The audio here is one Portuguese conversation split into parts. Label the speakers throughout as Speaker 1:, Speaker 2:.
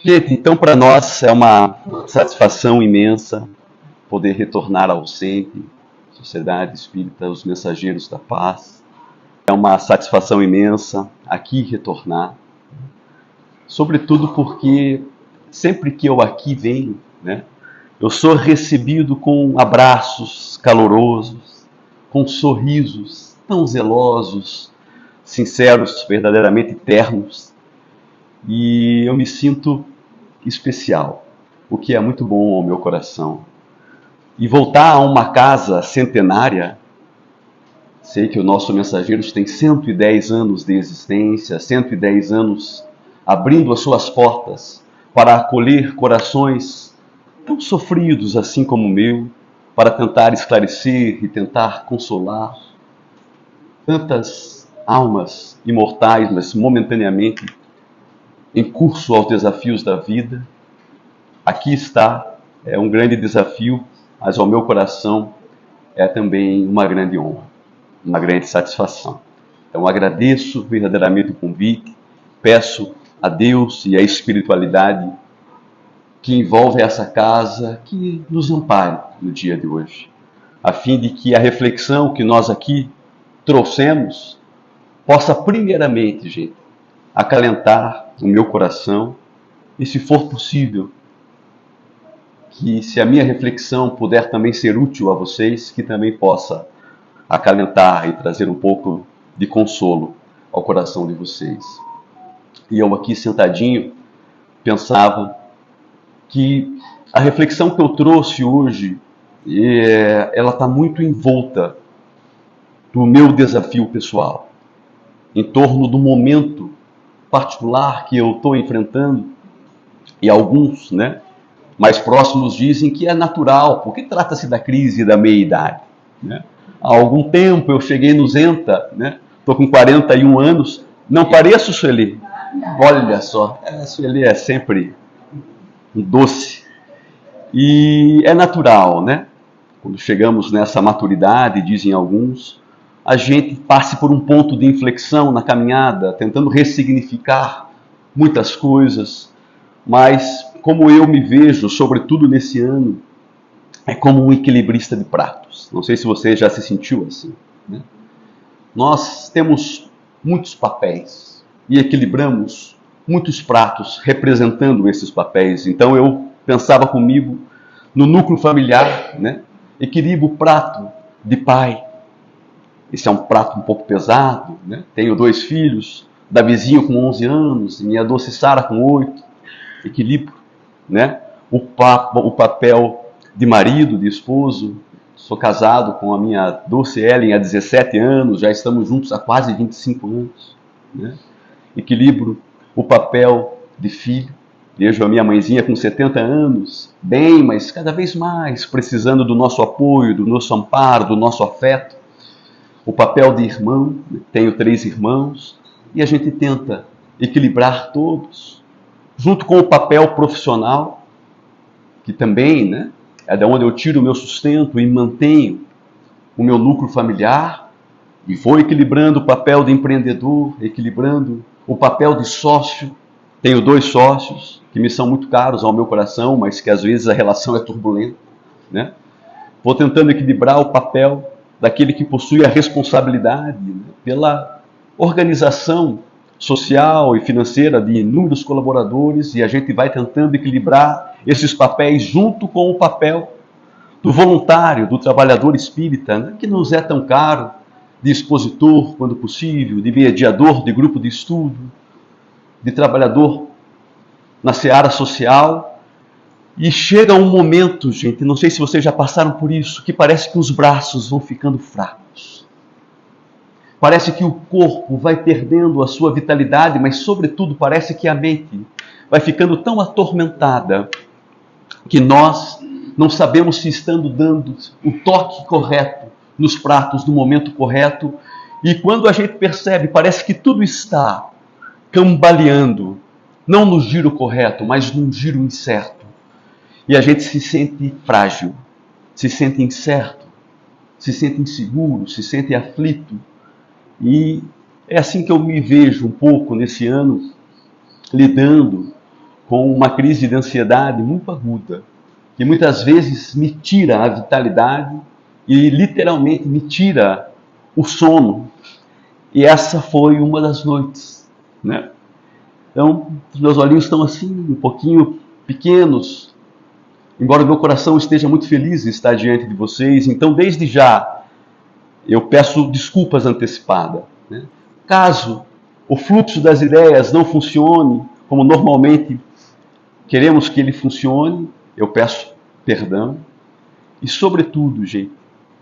Speaker 1: Gente, então para nós é uma satisfação imensa poder retornar ao SEMP, Sociedade Espírita, os Mensageiros da Paz. É uma satisfação imensa aqui retornar, sobretudo porque sempre que eu aqui venho, né, eu sou recebido com abraços calorosos, com sorrisos tão zelosos, sinceros, verdadeiramente ternos, e eu me sinto especial, o que é muito bom ao meu coração. E voltar a uma casa centenária, sei que o nosso Mensageiros tem 110 anos de existência, 110 anos abrindo as suas portas para acolher corações tão sofridos assim como o meu, para tentar esclarecer e tentar consolar tantas almas imortais, mas momentaneamente em curso aos desafios da vida. Aqui está, é um grande desafio, mas ao meu coração é também uma grande honra, uma grande satisfação. Então agradeço verdadeiramente o convite, peço a Deus e a espiritualidade que envolve essa casa, que nos ampare no dia de hoje, a fim de que a reflexão que nós aqui trouxemos possa primeiramente, gente, acalentar o meu coração e, se for possível, que se a minha reflexão puder também ser útil a vocês, que também possa acalentar e trazer um pouco de consolo ao coração de vocês. E eu aqui sentadinho pensava que a reflexão que eu trouxe hoje, ela está muito envolta do meu desafio pessoal, em torno do momento particular que eu estou enfrentando, e alguns, né, mais próximos dizem que é natural, porque trata-se da crise da meia-idade. Né? Há algum tempo eu cheguei no Zenta, né? Estou com 41 anos, não pareço, Sueli? Olha só, Sueli é sempre um doce. E é natural, né? Quando chegamos nessa maturidade, dizem alguns, a gente passe por um ponto de inflexão na caminhada, tentando ressignificar muitas coisas, mas como eu me vejo, sobretudo nesse ano, é como um equilibrista de pratos. Não sei se você já se sentiu assim. Né? Nós temos muitos papéis e equilibramos muitos pratos representando esses papéis. Então eu pensava comigo no núcleo familiar, né? Equilibro o prato de pai. Esse é um prato um pouco pesado. Né? Tenho 2 filhos, Davizinho com 11 anos, e minha doce Sara com 8. Equilíbrio, né? O papel de marido, de esposo. Sou casado com a minha doce Ellen há 17 anos, já estamos juntos há quase 25 anos. Né? Equilibro o papel de filho. Vejo a minha mãezinha com 70 anos, bem, mas cada vez mais precisando do nosso apoio, do nosso amparo, do nosso afeto. O papel de irmão, tenho 3 irmãos, e a gente tenta equilibrar todos. Junto com o papel profissional, que também, né, é de onde eu tiro o meu sustento e mantenho o meu núcleo familiar, e vou equilibrando o papel de empreendedor, equilibrando o papel de sócio. Tenho 2 sócios que me são muito caros ao meu coração, mas que às vezes a relação é turbulenta. Né? Vou tentando equilibrar o papel daquele que possui a responsabilidade, né, pela organização social e financeira de inúmeros colaboradores, e a gente vai tentando equilibrar esses papéis junto com o papel do voluntário, do trabalhador espírita, né, que nos é tão caro, de expositor, quando possível, de mediador de grupo de estudo, de trabalhador na seara social. E chega um momento, gente, não sei se vocês já passaram por isso, que parece que os braços vão ficando fracos. Parece que o corpo vai perdendo a sua vitalidade, mas sobretudo parece que a mente vai ficando tão atormentada que nós não sabemos se estando dando o toque correto nos pratos no momento correto, e quando a gente percebe, parece que tudo está cambaleando, não no giro correto, mas num giro incerto. E a gente se sente frágil, se sente incerto, se sente inseguro, se sente aflito. E é assim que eu me vejo um pouco nesse ano, lidando com uma crise de ansiedade muito aguda, que muitas vezes me tira a vitalidade e literalmente me tira o sono. E essa foi uma das noites, né? Então, os meus olhinhos estão assim, um pouquinho pequenos, embora o meu coração esteja muito feliz em estar diante de vocês. Então, desde já, eu peço desculpas antecipadas, né? Caso o fluxo das ideias não funcione como normalmente queremos que ele funcione, eu peço perdão. E, sobretudo, gente,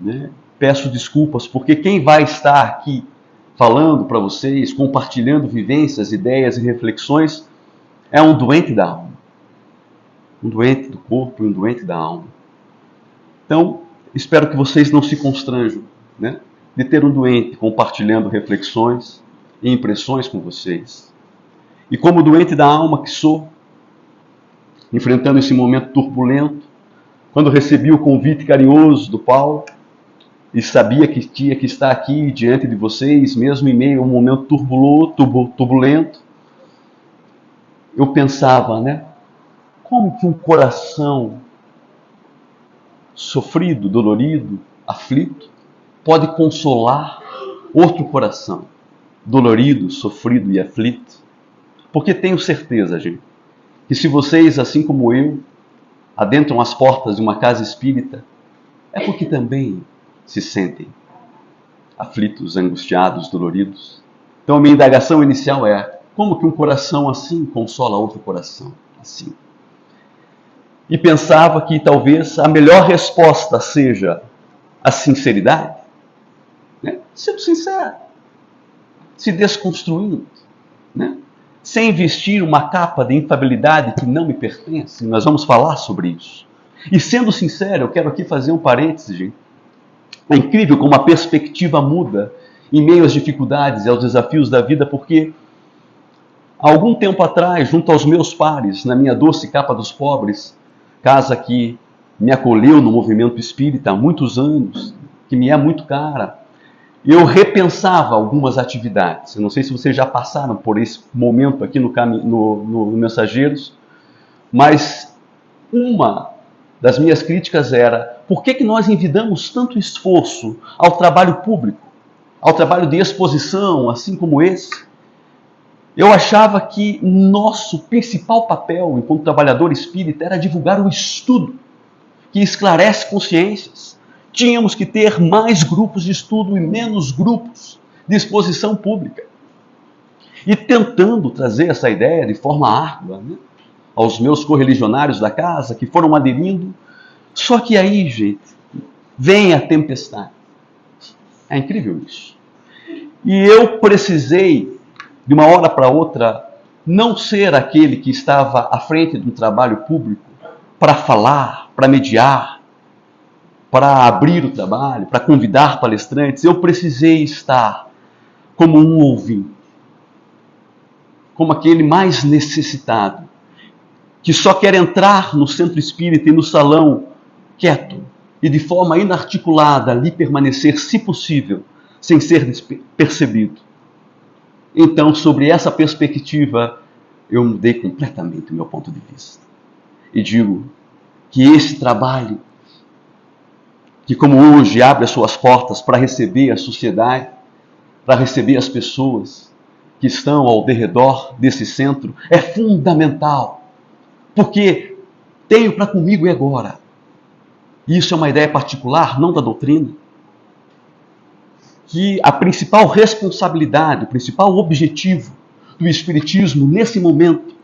Speaker 1: né, peço desculpas, porque quem vai estar aqui falando para vocês, compartilhando vivências, ideias e reflexões, é um doente da alma. Um doente do corpo e um doente da alma. Então, espero que vocês não se constranjam, né, de ter um doente compartilhando reflexões e impressões com vocês. E como doente da alma que sou, enfrentando esse momento turbulento, quando recebi o convite carinhoso do Paulo e sabia que tinha que estar aqui diante de vocês, mesmo em meio a um momento turbulento, eu pensava, né? Como que um coração sofrido, dolorido, aflito, pode consolar outro coração dolorido, sofrido e aflito? Porque tenho certeza, gente, que se vocês, assim como eu, adentram as portas de uma casa espírita, é porque também se sentem aflitos, angustiados, doloridos. Então a minha indagação inicial é: como que um coração assim consola outro coração assim? E pensava que talvez a melhor resposta seja a sinceridade, né? Sendo sincero, se desconstruindo, né? Sem vestir uma capa de infabilidade que não me pertence. Nós vamos falar sobre isso. E sendo sincero, eu quero aqui fazer um parênteses, gente. É incrível como a perspectiva muda em meio às dificuldades e aos desafios da vida, porque há algum tempo atrás, junto aos meus pares, na minha doce capa dos pobres, casa que me acolheu no movimento espírita há muitos anos, que me é muito cara, eu repensava algumas atividades. Eu não sei se vocês já passaram por esse momento aqui no Mensageiros, mas uma das minhas críticas era: por que nós envidamos tanto esforço ao trabalho público, ao trabalho de exposição, assim como esse? Eu achava que nosso principal papel enquanto trabalhador espírita era divulgar o estudo que esclarece consciências. Tínhamos que ter mais grupos de estudo e menos grupos de exposição pública. E tentando trazer essa ideia de forma árdua, né, aos meus correligionários da casa, que foram aderindo. Só que aí, gente, vem a tempestade. É incrível isso. E eu precisei, de uma hora para outra, não ser aquele que estava à frente de um trabalho público para falar, para mediar, para abrir o trabalho, para convidar palestrantes. Eu precisei estar como um ouvinte, como aquele mais necessitado, que só quer entrar no centro espírita e no salão quieto e de forma inarticulada ali permanecer, se possível, sem ser percebido. Então, sobre essa perspectiva, eu mudei completamente o meu ponto de vista. E digo que esse trabalho, que como hoje abre as suas portas para receber a sociedade, para receber as pessoas que estão ao derredor desse centro, é fundamental. Porque tenho para comigo e agora. Isso é uma ideia particular, não da doutrina. Que a principal responsabilidade, o principal objetivo do Espiritismo nesse momento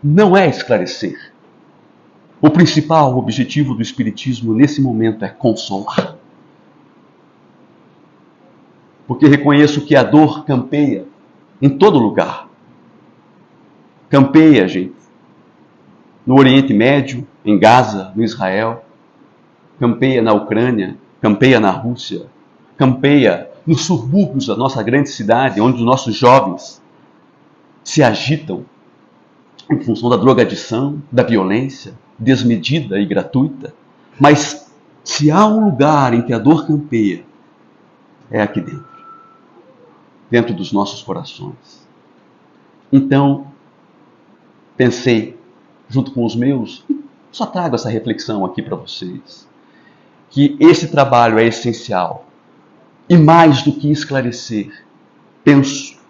Speaker 1: não é esclarecer. O principal objetivo do Espiritismo nesse momento é consolar. Porque reconheço que a dor campeia em todo lugar. Campeia, gente, no Oriente Médio, em Gaza, no Israel. Campeia na Ucrânia, campeia na Rússia, campeia nos subúrbios da nossa grande cidade, onde os nossos jovens se agitam em função da drogadição, da violência desmedida e gratuita. Mas se há um lugar em que a dor campeia, é aqui dentro, dentro dos nossos corações. Então, pensei, junto com os meus, só trago essa reflexão aqui para vocês, que esse trabalho é essencial. E mais do que esclarecer, penso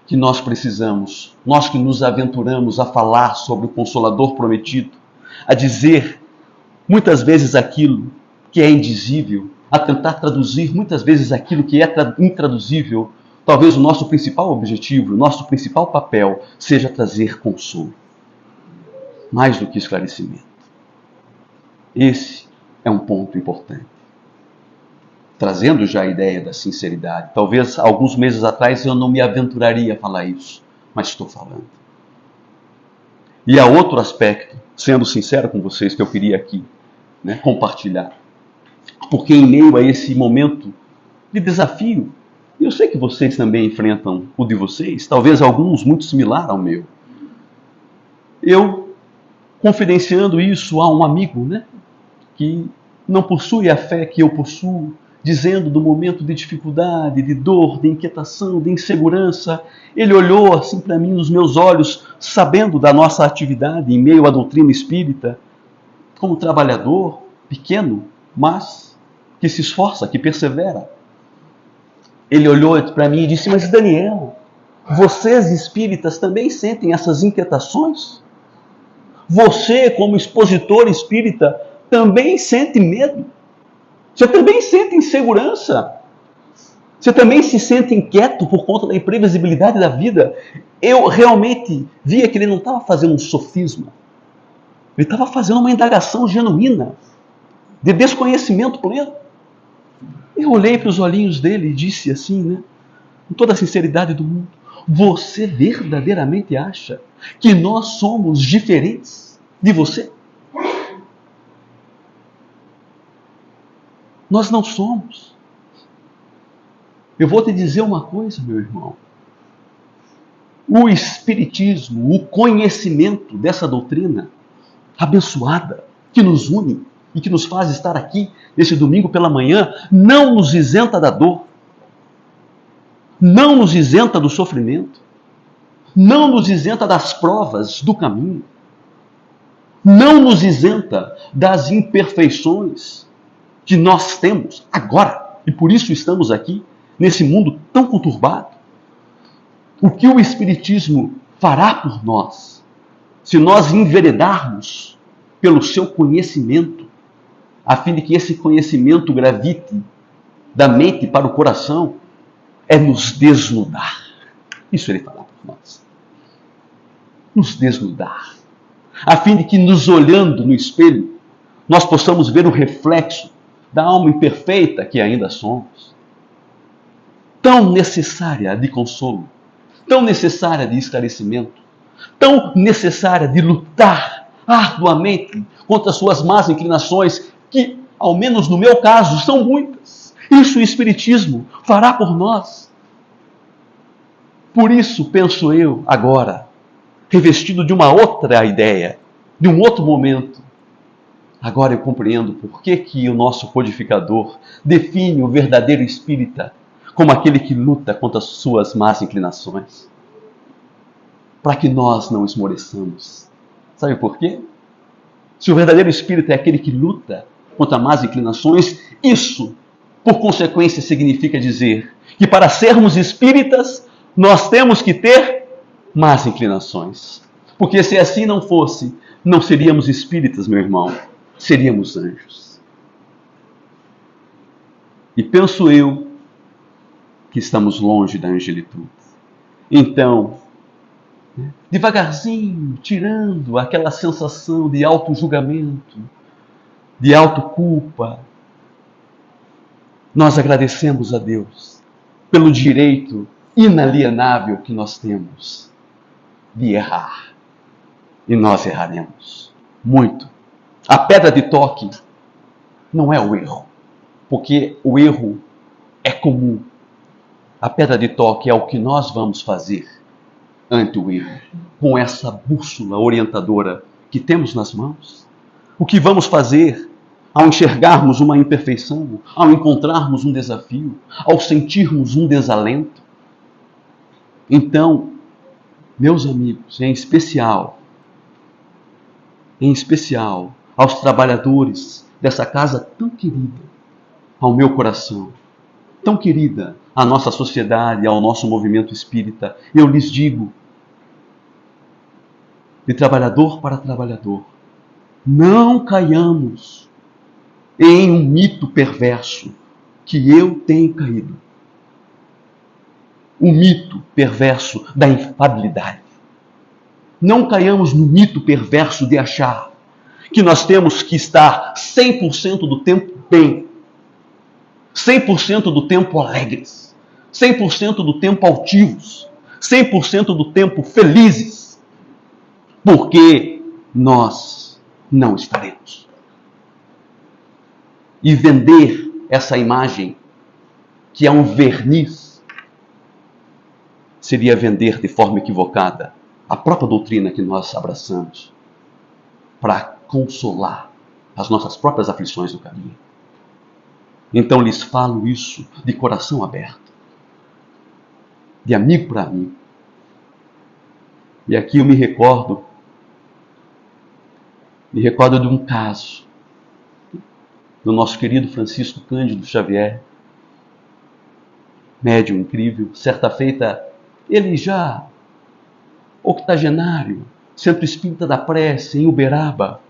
Speaker 1: que nós precisamos, nós que nos aventuramos a falar sobre o Consolador prometido, a dizer muitas vezes aquilo que é indizível, a tentar traduzir muitas vezes aquilo que é intraduzível, talvez o nosso principal objetivo, o nosso principal papel seja trazer consolo, mais do que esclarecimento. Esse é um ponto importante. Trazendo já a ideia da sinceridade. Talvez alguns meses atrás eu não me aventuraria a falar isso, mas estou falando. E há outro aspecto, sendo sincero com vocês, que eu queria aqui compartilhar. Porque em meio a esse momento de desafio, eu sei que vocês também enfrentam o de vocês, talvez alguns muito similar ao meu. Eu, confidenciando isso a um amigo, que não possui a fé que eu possuo, dizendo do momento de dificuldade, de dor, de inquietação, de insegurança, ele olhou assim para mim nos meus olhos, sabendo da nossa atividade em meio à doutrina espírita, como trabalhador, pequeno, mas que se esforça, que persevera. Ele olhou para mim e disse: mas Daniel, vocês espíritas também sentem essas inquietações? Você, como expositor espírita, também sente medo? Você também sente insegurança? Você também se sente inquieto por conta da imprevisibilidade da vida? Eu realmente via que ele não estava fazendo um sofisma. Ele estava fazendo uma indagação genuína, de desconhecimento pleno. Eu olhei para os olhinhos dele e disse assim, com toda a sinceridade do mundo: você verdadeiramente acha que nós somos diferentes de você? Nós não somos. Eu vou te dizer uma coisa, meu irmão. O Espiritismo, o conhecimento dessa doutrina abençoada, que nos une e que nos faz estar aqui nesse domingo pela manhã, não nos isenta da dor, não nos isenta do sofrimento, não nos isenta das provas do caminho, não nos isenta das imperfeições que nós temos agora, e por isso estamos aqui, nesse mundo tão conturbado. O que o Espiritismo fará por nós, se nós enveredarmos pelo seu conhecimento, a fim de que esse conhecimento gravite da mente para o coração, é nos desnudar. Isso ele fará por nós. Nos desnudar. A fim de que, nos olhando no espelho, nós possamos ver o reflexo da alma imperfeita que ainda somos. Tão necessária de consolo, tão necessária de esclarecimento, tão necessária de lutar arduamente contra as suas más inclinações, que, ao menos no meu caso, são muitas. Isso o Espiritismo fará por nós. Por isso, penso eu, agora, revestido de uma outra ideia, de um outro momento, agora eu compreendo por que o nosso codificador define o verdadeiro espírita como aquele que luta contra as suas más inclinações. Para que nós não esmoreçamos. Sabe por quê? Se o verdadeiro espírita é aquele que luta contra más inclinações, isso, por consequência, significa dizer que para sermos espíritas, nós temos que ter más inclinações. Porque se assim não fosse, não seríamos espíritas, meu irmão. Seríamos anjos. E penso eu que estamos longe da angelitude. Então, devagarzinho, tirando aquela sensação de auto-julgamento, de auto-culpa, nós agradecemos a Deus pelo direito inalienável que nós temos de errar. E nós erraremos muito. A pedra de toque não é o erro, porque o erro é comum. A pedra de toque é o que nós vamos fazer ante o erro, com essa bússola orientadora que temos nas mãos. O que vamos fazer ao enxergarmos uma imperfeição, ao encontrarmos um desafio, ao sentirmos um desalento. Então, meus amigos, em especial, em especial aos trabalhadores dessa casa tão querida ao meu coração, tão querida à nossa sociedade, ao nosso movimento espírita, eu lhes digo, de trabalhador para trabalhador, não caiamos em um mito perverso que eu tenho caído. O mito perverso da infalibilidade. Não caiamos no mito perverso de achar que nós temos que estar 100% do tempo bem, 100% do tempo alegres, 100% do tempo altivos, 100% do tempo felizes, porque nós não estaremos. E vender essa imagem, que é um verniz, seria vender de forma equivocada a própria doutrina que nós abraçamos para consolar as nossas próprias aflições no caminho. Então lhes falo isso de coração aberto, de amigo para amigo. E aqui eu me recordo de um caso do nosso querido Francisco Cândido Xavier, médium incrível. Certa feita, ele já octogenário, Centro Espírita da Prece, em Uberaba,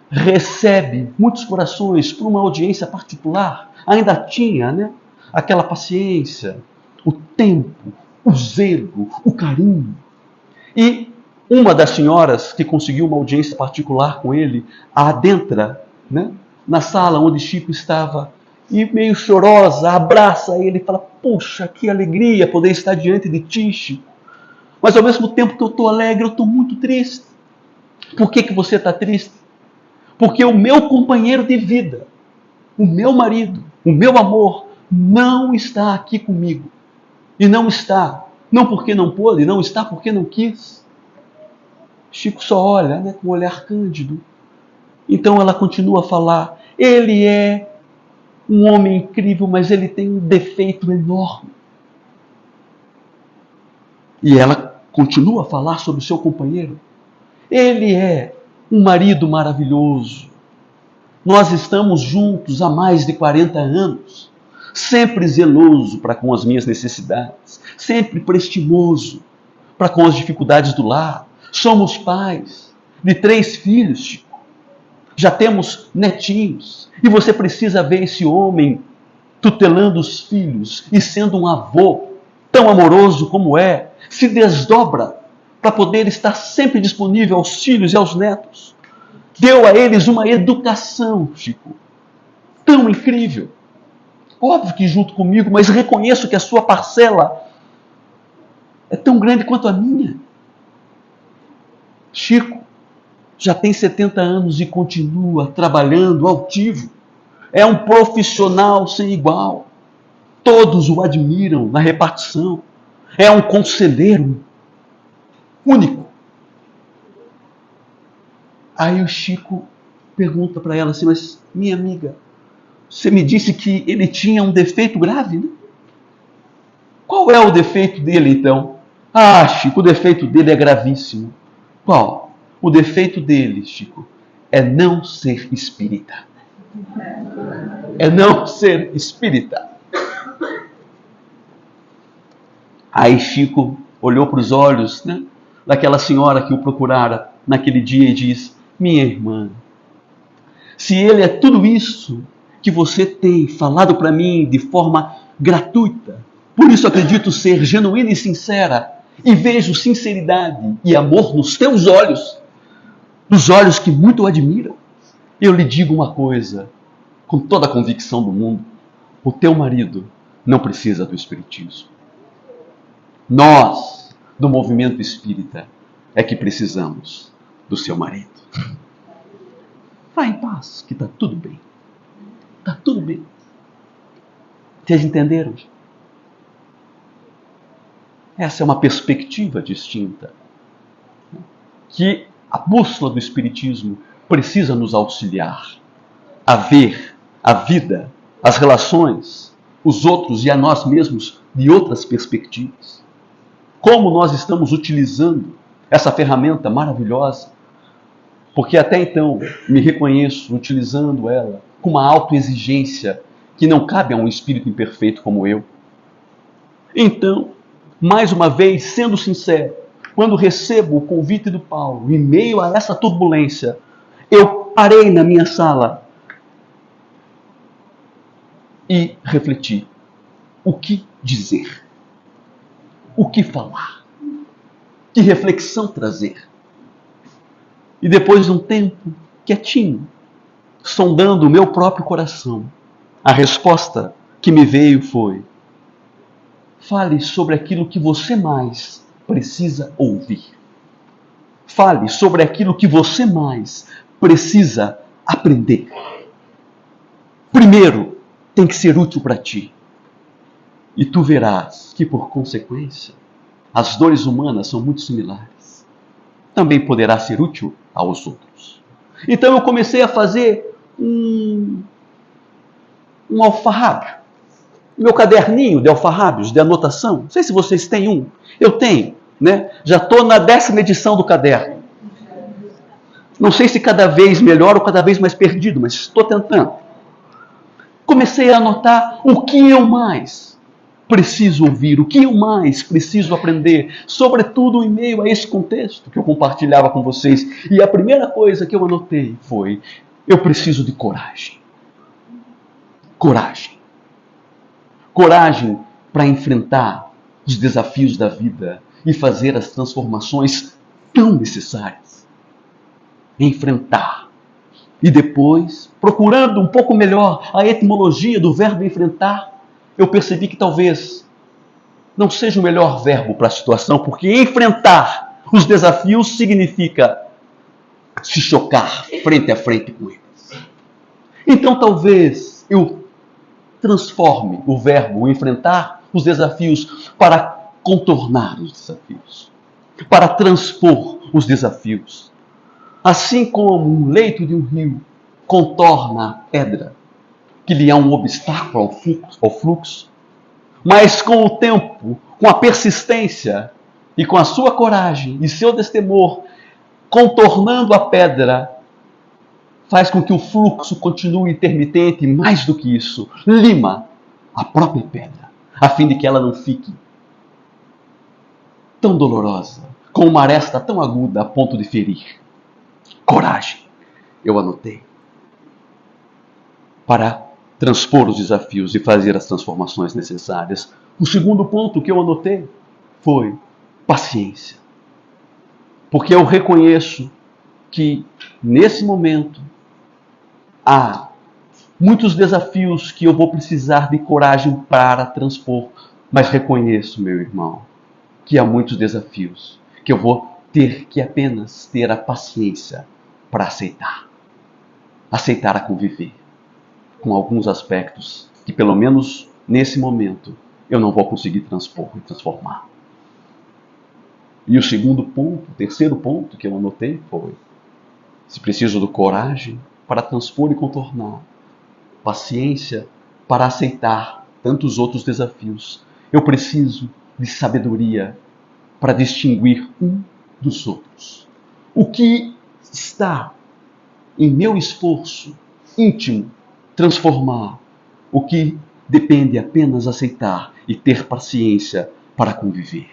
Speaker 1: recebe muitos corações por uma audiência particular. Ainda tinha, aquela paciência, o tempo, o zelo, o carinho. E uma das senhoras que conseguiu uma audiência particular com ele adentra, na sala onde Chico estava e, meio chorosa, abraça ele e fala: "Puxa, que alegria poder estar diante de ti, Chico. Mas ao mesmo tempo que eu estou alegre, eu estou muito triste." "Por que você está triste?" "Porque o meu companheiro de vida, o meu marido, o meu amor, não está aqui comigo. E não está, não porque não pôde, não está porque não quis." Chico só olha, com um olhar cândido. Então ela continua a falar: "Ele é um homem incrível, mas ele tem um defeito enorme." E ela continua a falar sobre o seu companheiro: "Ele é um marido maravilhoso. Nós estamos juntos há mais de 40 anos, sempre zeloso para com as minhas necessidades, sempre prestimoso para com as dificuldades do lar. Somos pais de 3 filhos, Chico. Já temos netinhos. E você precisa ver esse homem tutelando os filhos e sendo um avô tão amoroso como é, se desdobra para poder estar sempre disponível aos filhos e aos netos. Deu a eles uma educação, Chico, tão incrível. Óbvio que junto comigo, mas reconheço que a sua parcela é tão grande quanto a minha. Chico já tem 70 anos e continua trabalhando altivo. É um profissional sem igual. Todos o admiram na repartição. É um conselheiro único." Aí o Chico pergunta para ela assim: "Mas, minha amiga, você me disse que ele tinha um defeito grave, né? Qual é o defeito dele, então?" "Ah, Chico, o defeito dele é gravíssimo." "Qual?" "O defeito dele, Chico, é não ser espírita." É não ser espírita. Aí Chico olhou para os olhos, daquela senhora que o procurara naquele dia e diz: "Minha irmã, se ele é tudo isso que você tem falado para mim de forma gratuita, por isso acredito ser genuína e sincera, e vejo sinceridade e amor nos teus olhos, nos olhos que muito o admiram, eu lhe digo uma coisa, com toda a convicção do mundo: o teu marido não precisa do espiritismo. Nós, do movimento espírita, é que precisamos do seu marido. Vá em paz, que está tudo bem. Está tudo bem." Vocês entenderam? Essa é uma perspectiva distinta, que a bússola do espiritismo precisa nos auxiliar a ver a vida, as relações, os outros e a nós mesmos de outras perspectivas. Como nós estamos utilizando essa ferramenta maravilhosa porque até então me reconheço utilizando ela com uma autoexigência que não cabe a um espírito imperfeito como eu. Então, mais uma vez, sendo sincero, quando recebo o convite do Paulo, em meio a essa turbulência, eu parei na minha sala e refleti. O que dizer? O que falar? Que reflexão trazer? E depois de um tempo, quietinho, sondando o meu próprio coração, a resposta que me veio foi: fale sobre aquilo que você mais precisa ouvir. Fale sobre aquilo que você mais precisa aprender. Primeiro, tem que ser útil para ti. E tu verás que, por consequência, as dores humanas são muito similares. Também poderá ser útil aos outros. Então eu comecei a fazer um alfarrábio. Meu caderninho de alfarrábios, de anotação. Não sei se vocês têm um. Eu tenho, né? Já estou na 10ª edição do caderno. Não sei se cada vez melhor ou cada vez mais perdido, mas estou tentando. Comecei a anotar o que eu mais preciso ouvir, o que eu mais preciso aprender, sobretudo em meio a esse contexto que eu compartilhava com vocês. E a primeira coisa que eu anotei foi: eu preciso de coragem. Coragem. Coragem para enfrentar os desafios da vida e fazer as transformações tão necessárias. Enfrentar. E depois, procurando um pouco melhor a etimologia do verbo enfrentar, eu percebi que talvez não seja o melhor verbo para a situação, porque enfrentar os desafios significa se chocar frente a frente com eles. Então talvez eu transforme o verbo enfrentar os desafios para contornar os desafios, para transpor os desafios. Assim como um leito de um rio contorna a pedra, que lhe é um obstáculo ao fluxo, mas com o tempo, com a persistência e com a sua coragem e seu destemor, contornando a pedra, faz com que o fluxo continue intermitente e, mais do que isso, lima a própria pedra, a fim de que ela não fique tão dolorosa, com uma aresta tão aguda a ponto de ferir. Coragem, eu anotei, para transpor os desafios e fazer as transformações necessárias. O segundo ponto que eu anotei foi paciência. Porque eu reconheço que, nesse momento, há muitos desafios que eu vou precisar de coragem para transpor. Mas reconheço, meu irmão, que há muitos desafios que eu vou ter que apenas ter a paciência para aceitar. Aceitar a conviver com alguns aspectos que, pelo menos nesse momento, eu não vou conseguir transpor e transformar. E o terceiro ponto que eu anotei foi: se preciso de coragem para transpor e contornar, paciência para aceitar tantos outros desafios, eu preciso de sabedoria para distinguir um dos outros. O que está em meu esforço íntimo transformar, o que depende apenas aceitar e ter paciência para conviver.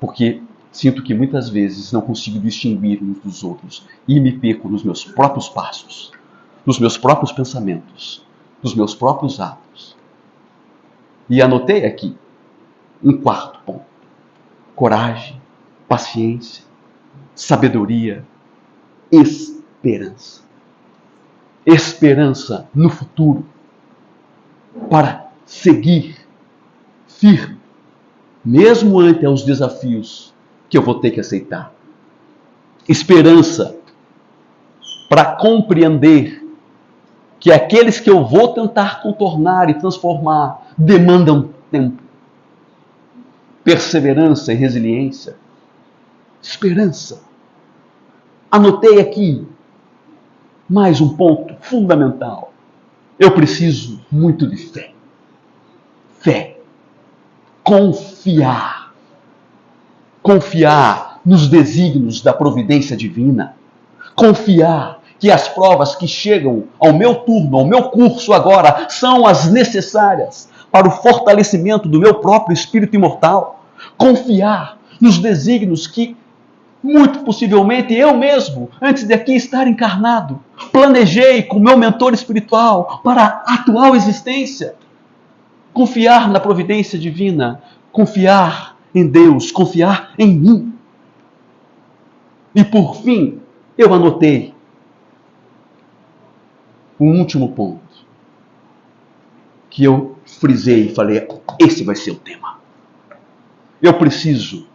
Speaker 1: Porque sinto que muitas vezes não consigo distinguir uns dos outros e me perco nos meus próprios passos, nos meus próprios pensamentos, nos meus próprios atos. E anotei aqui um quarto ponto: coragem, paciência, sabedoria, esperança. Esperança no futuro, para seguir firme, mesmo ante os desafios que eu vou ter que aceitar. Esperança para compreender que aqueles que eu vou tentar contornar e transformar demandam tempo, perseverança e resiliência. Esperança. Anotei aqui mais um ponto fundamental. Eu preciso muito de fé. Fé. Confiar. Confiar nos desígnios da providência divina. Confiar que as provas que chegam ao meu turno, ao meu curso agora, são as necessárias para o fortalecimento do meu próprio espírito imortal. Confiar nos desígnios que, muito possivelmente, eu mesmo, antes de aqui estar encarnado, planejei com meu mentor espiritual para a atual existência. Confiar na providência divina, confiar em Deus, confiar em mim. E por fim, eu anotei um último ponto, que eu frisei e falei, esse vai ser o tema. Eu preciso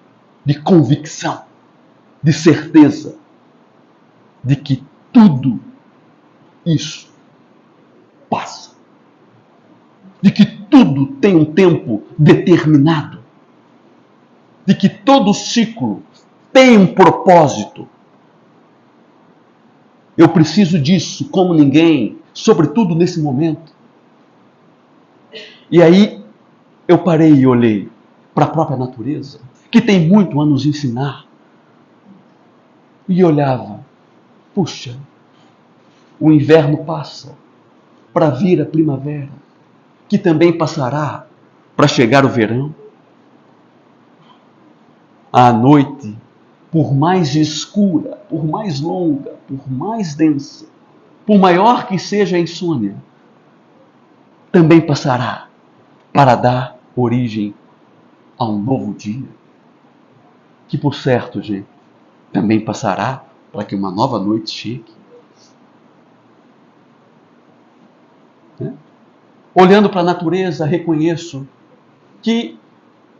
Speaker 1: de convicção, de certeza, de que tudo isso passa. De que tudo tem um tempo determinado. De que todo ciclo tem um propósito. Eu preciso disso como ninguém, sobretudo nesse momento. E aí eu parei e olhei para a própria natureza, que tem muito a nos ensinar. E olhava, puxa, o inverno passa para vir a primavera, que também passará para chegar o verão. A noite, por mais escura, por mais longa, por mais densa, por maior que seja a insônia, também passará para dar origem a um novo dia, que por certo, gente, também passará para que uma nova noite chegue. Olhando para a natureza, reconheço que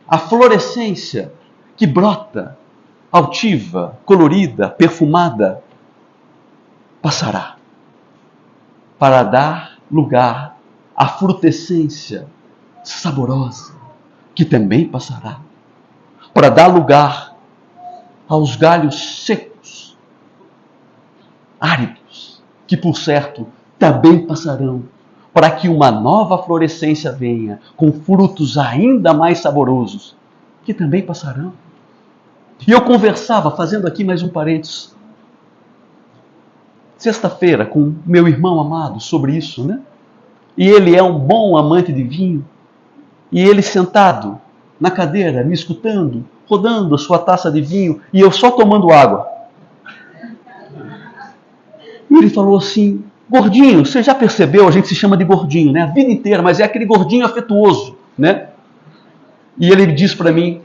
Speaker 1: a florescência que brota, altiva, colorida, perfumada, passará para dar lugar à frutescência saborosa, que também passará para dar lugar aos galhos secos, áridos, que por certo também passarão, para que uma nova florescência venha, com frutos ainda mais saborosos, que também passarão. E eu conversava, fazendo aqui mais um parênteses, sexta-feira, com meu irmão amado, sobre isso, né? E ele é um bom amante de vinho, e ele sentado na cadeira, me escutando, rodando a sua taça de vinho, e eu só tomando água. E ele falou assim, gordinho, você já percebeu, a gente se chama de gordinho, né? A vida inteira, mas é aquele gordinho afetuoso, né? E ele diz para mim,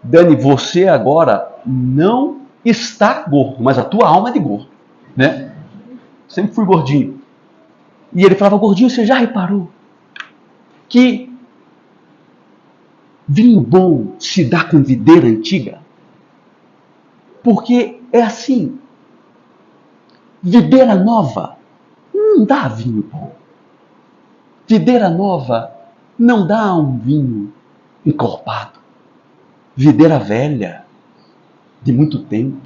Speaker 1: Dani, você agora não está gordo, mas a tua alma é de gordo, né? Sempre fui gordinho. E ele falava, gordinho, você já reparou que vinho bom se dá com videira antiga? Porque é assim, videira nova não dá vinho bom. Videira nova não dá um vinho encorpado. Videira velha, de muito tempo,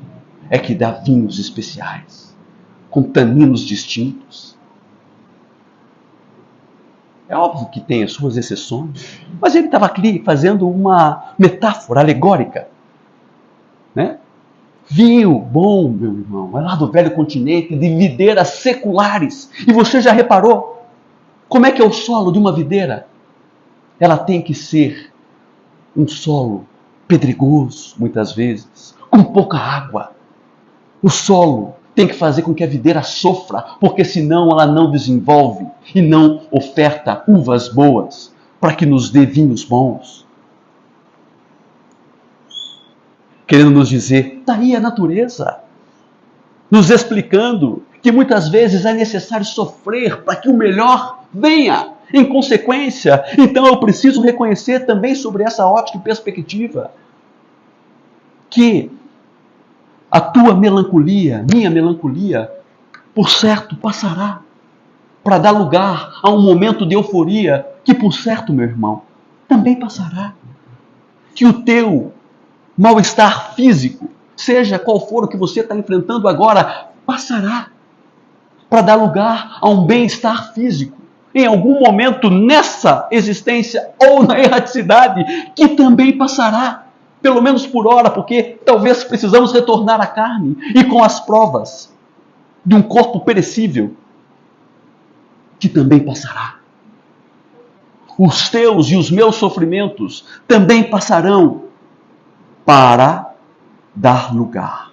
Speaker 1: é que dá vinhos especiais, com taninos distintos. É óbvio que tem as suas exceções, mas ele estava aqui fazendo uma metáfora alegórica, né? Vinho bom, meu irmão, é lá do velho continente, de videiras seculares. E você já reparou como é que é o solo de uma videira? Ela tem que ser um solo pedregoso, muitas vezes, com pouca água. O solo tem que fazer com que a videira sofra, porque senão ela não desenvolve e não oferta uvas boas para que nos dê vinhos bons. Querendo nos dizer, está aí a natureza, nos explicando que muitas vezes é necessário sofrer para que o melhor venha. Em consequência, então eu preciso reconhecer também sobre essa ótica e perspectiva que a tua melancolia, minha melancolia, por certo passará para dar lugar a um momento de euforia que, por certo, meu irmão, também passará. Que o teu mal-estar físico, seja qual for o que você está enfrentando agora, passará para dar lugar a um bem-estar físico. Em algum momento nessa existência ou na erraticidade, que também passará. pelo menos por hora, porque talvez precisamos retornar à carne e com as provas de um corpo perecível, que também passará. Os teus e os meus sofrimentos também passarão, para dar lugar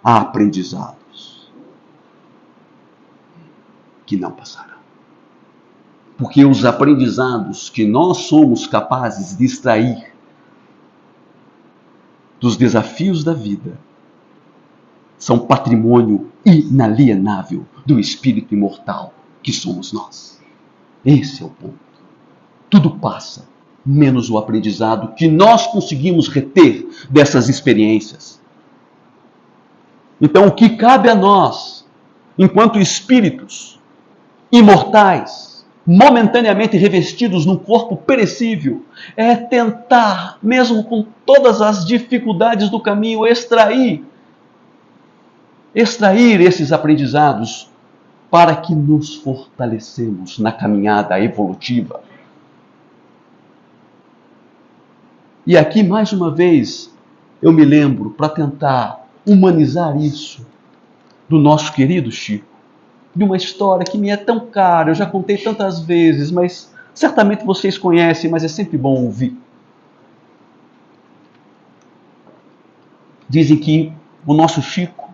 Speaker 1: a aprendizados que não passarão. Porque os aprendizados que nós somos capazes de extrair dos desafios da vida são patrimônio inalienável do espírito imortal que somos nós. Esse é o ponto. Tudo passa, menos o aprendizado que nós conseguimos reter dessas experiências. Então, o que cabe a nós, enquanto espíritos imortais, momentaneamente revestidos num corpo perecível, é tentar, mesmo com todas as dificuldades do caminho, extrair esses aprendizados para que nos fortalecemos na caminhada evolutiva. E aqui, mais uma vez, eu me lembro, para tentar humanizar isso, do nosso querido Chico, de uma história que me é tão cara, eu já contei tantas vezes, mas certamente vocês conhecem, mas é sempre bom ouvir. Dizem que o nosso Chico,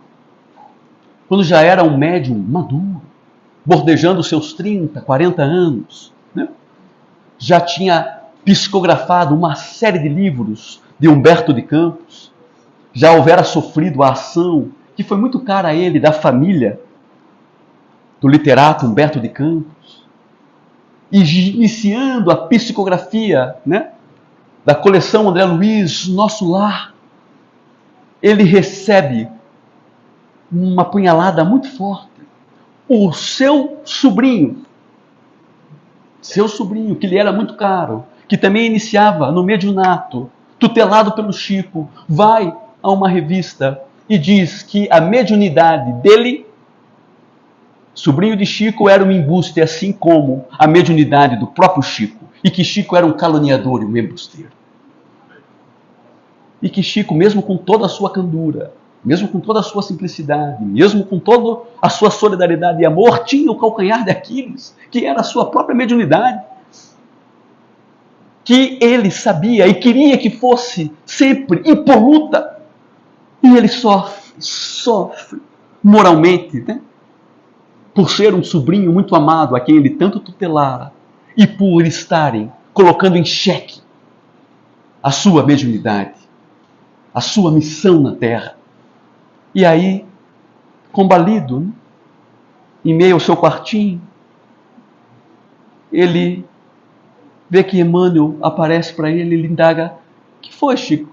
Speaker 1: quando já era um médium maduro, bordejando seus 30, 40 anos, né, já tinha psicografado uma série de livros de Humberto de Campos, já houvera sofrido a ação, que foi muito cara a ele, da família do literato Humberto de Campos, e iniciando a psicografia, né, da coleção André Luiz, Nosso Lar, ele recebe uma punhalada muito forte. O seu sobrinho, que lhe era muito caro, que também iniciava no mediunato, tutelado pelo Chico, vai a uma revista e diz que a mediunidade dele, sobrinho de Chico, era um embuste, assim como a mediunidade do próprio Chico, e que Chico era um caluniador e um embusteiro. E que Chico, mesmo com toda a sua candura, mesmo com toda a sua simplicidade, mesmo com toda a sua solidariedade e amor, tinha o calcanhar de Aquiles, que era a sua própria mediunidade, que ele sabia e queria que fosse sempre impoluta. E ele sofre moralmente, né? Por ser um sobrinho muito amado a quem ele tanto tutelara e por estarem colocando em xeque a sua mediunidade, a sua missão na Terra. E aí, combalido, né, em meio ao seu quartinho, ele vê que Emmanuel aparece para ele e lhe indaga: "O que foi, Chico?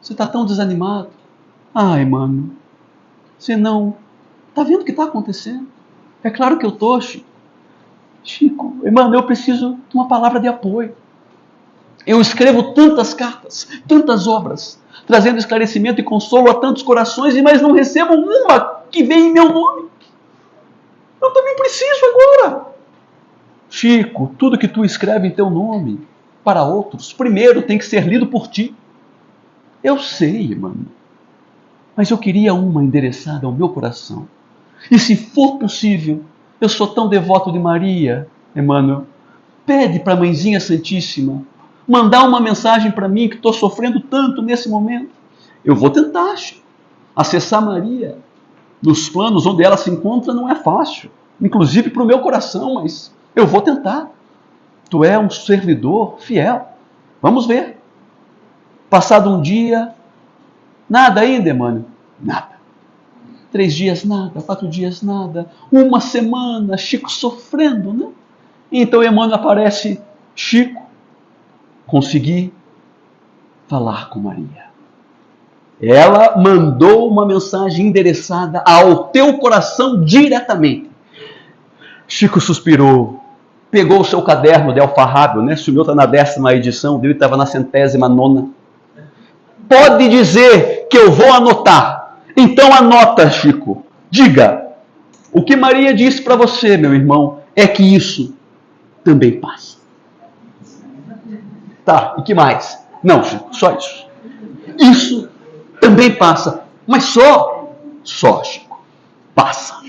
Speaker 1: Você está tão desanimado?" "Ah, Emmanuel, você não está vendo o que está acontecendo? É claro que eu estou, Chico. Chico, Emmanuel, eu preciso de uma palavra de apoio. Eu escrevo tantas cartas, tantas obras, trazendo esclarecimento e consolo a tantos corações, mas não recebo uma que vem em meu nome. Eu também preciso agora." "Chico, tudo que tu escreve em teu nome para outros, primeiro tem que ser lido por ti." "Eu sei, Emmanuel, mas eu queria uma endereçada ao meu coração. E se for possível, eu sou tão devoto de Maria, Emmanuel, pede para a Mãezinha Santíssima mandar uma mensagem para mim, que estou sofrendo tanto nesse momento." "Eu vou tentar, Chico. Acessar Maria nos planos onde ela se encontra não é fácil, inclusive para o meu coração, mas eu vou tentar. Tu é um servidor fiel. Vamos ver." Passado um dia, nada ainda, Emmanuel? Nada. 3 dias, nada. 4 dias, nada. 1 semana, Chico sofrendo, né? Então Emmanuel aparece: "Chico, consegui falar com Maria. Ela mandou uma mensagem endereçada ao teu coração diretamente." Chico suspirou, pegou o seu caderno de alfarrábio, né? Se o meu está na 10ª edição, dele estava na 109ª. "Pode dizer que eu vou anotar." "Então anota, Chico. Diga, o que Maria disse para você, meu irmão, é que isso também passa." "Tá, e que mais?" "Não, Chico, só isso." Isso também passa. Mas só, Chico, passa.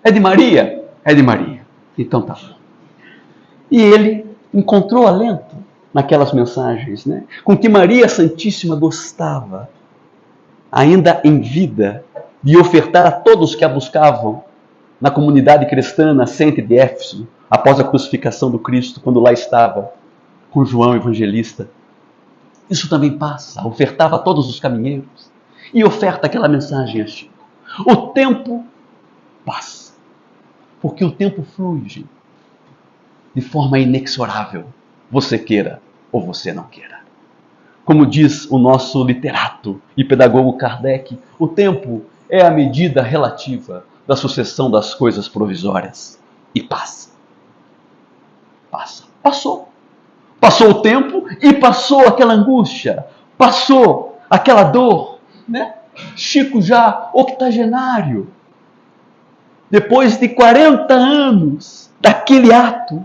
Speaker 1: É de Maria? É de Maria. Então tá bom. E ele encontrou alento naquelas mensagens, né? Com que Maria Santíssima gostava, ainda em vida, de ofertar a todos que a buscavam na comunidade cristã nascente de Éfeso, após a crucificação do Cristo, quando lá estava com João Evangelista. Isso também passa. Ofertava a todos os caminheiros e oferta aquela mensagem a Chico. O tempo passa, porque o tempo flui, gente, de forma inexorável, você queira ou você não queira. Como diz o nosso literato e pedagogo Kardec, o tempo é a medida relativa da sucessão das coisas provisórias. E passa. Passa. Passou. Passou o tempo e passou aquela angústia. Passou aquela dor, né? Chico já octogenário. Depois de 40 anos daquele ato,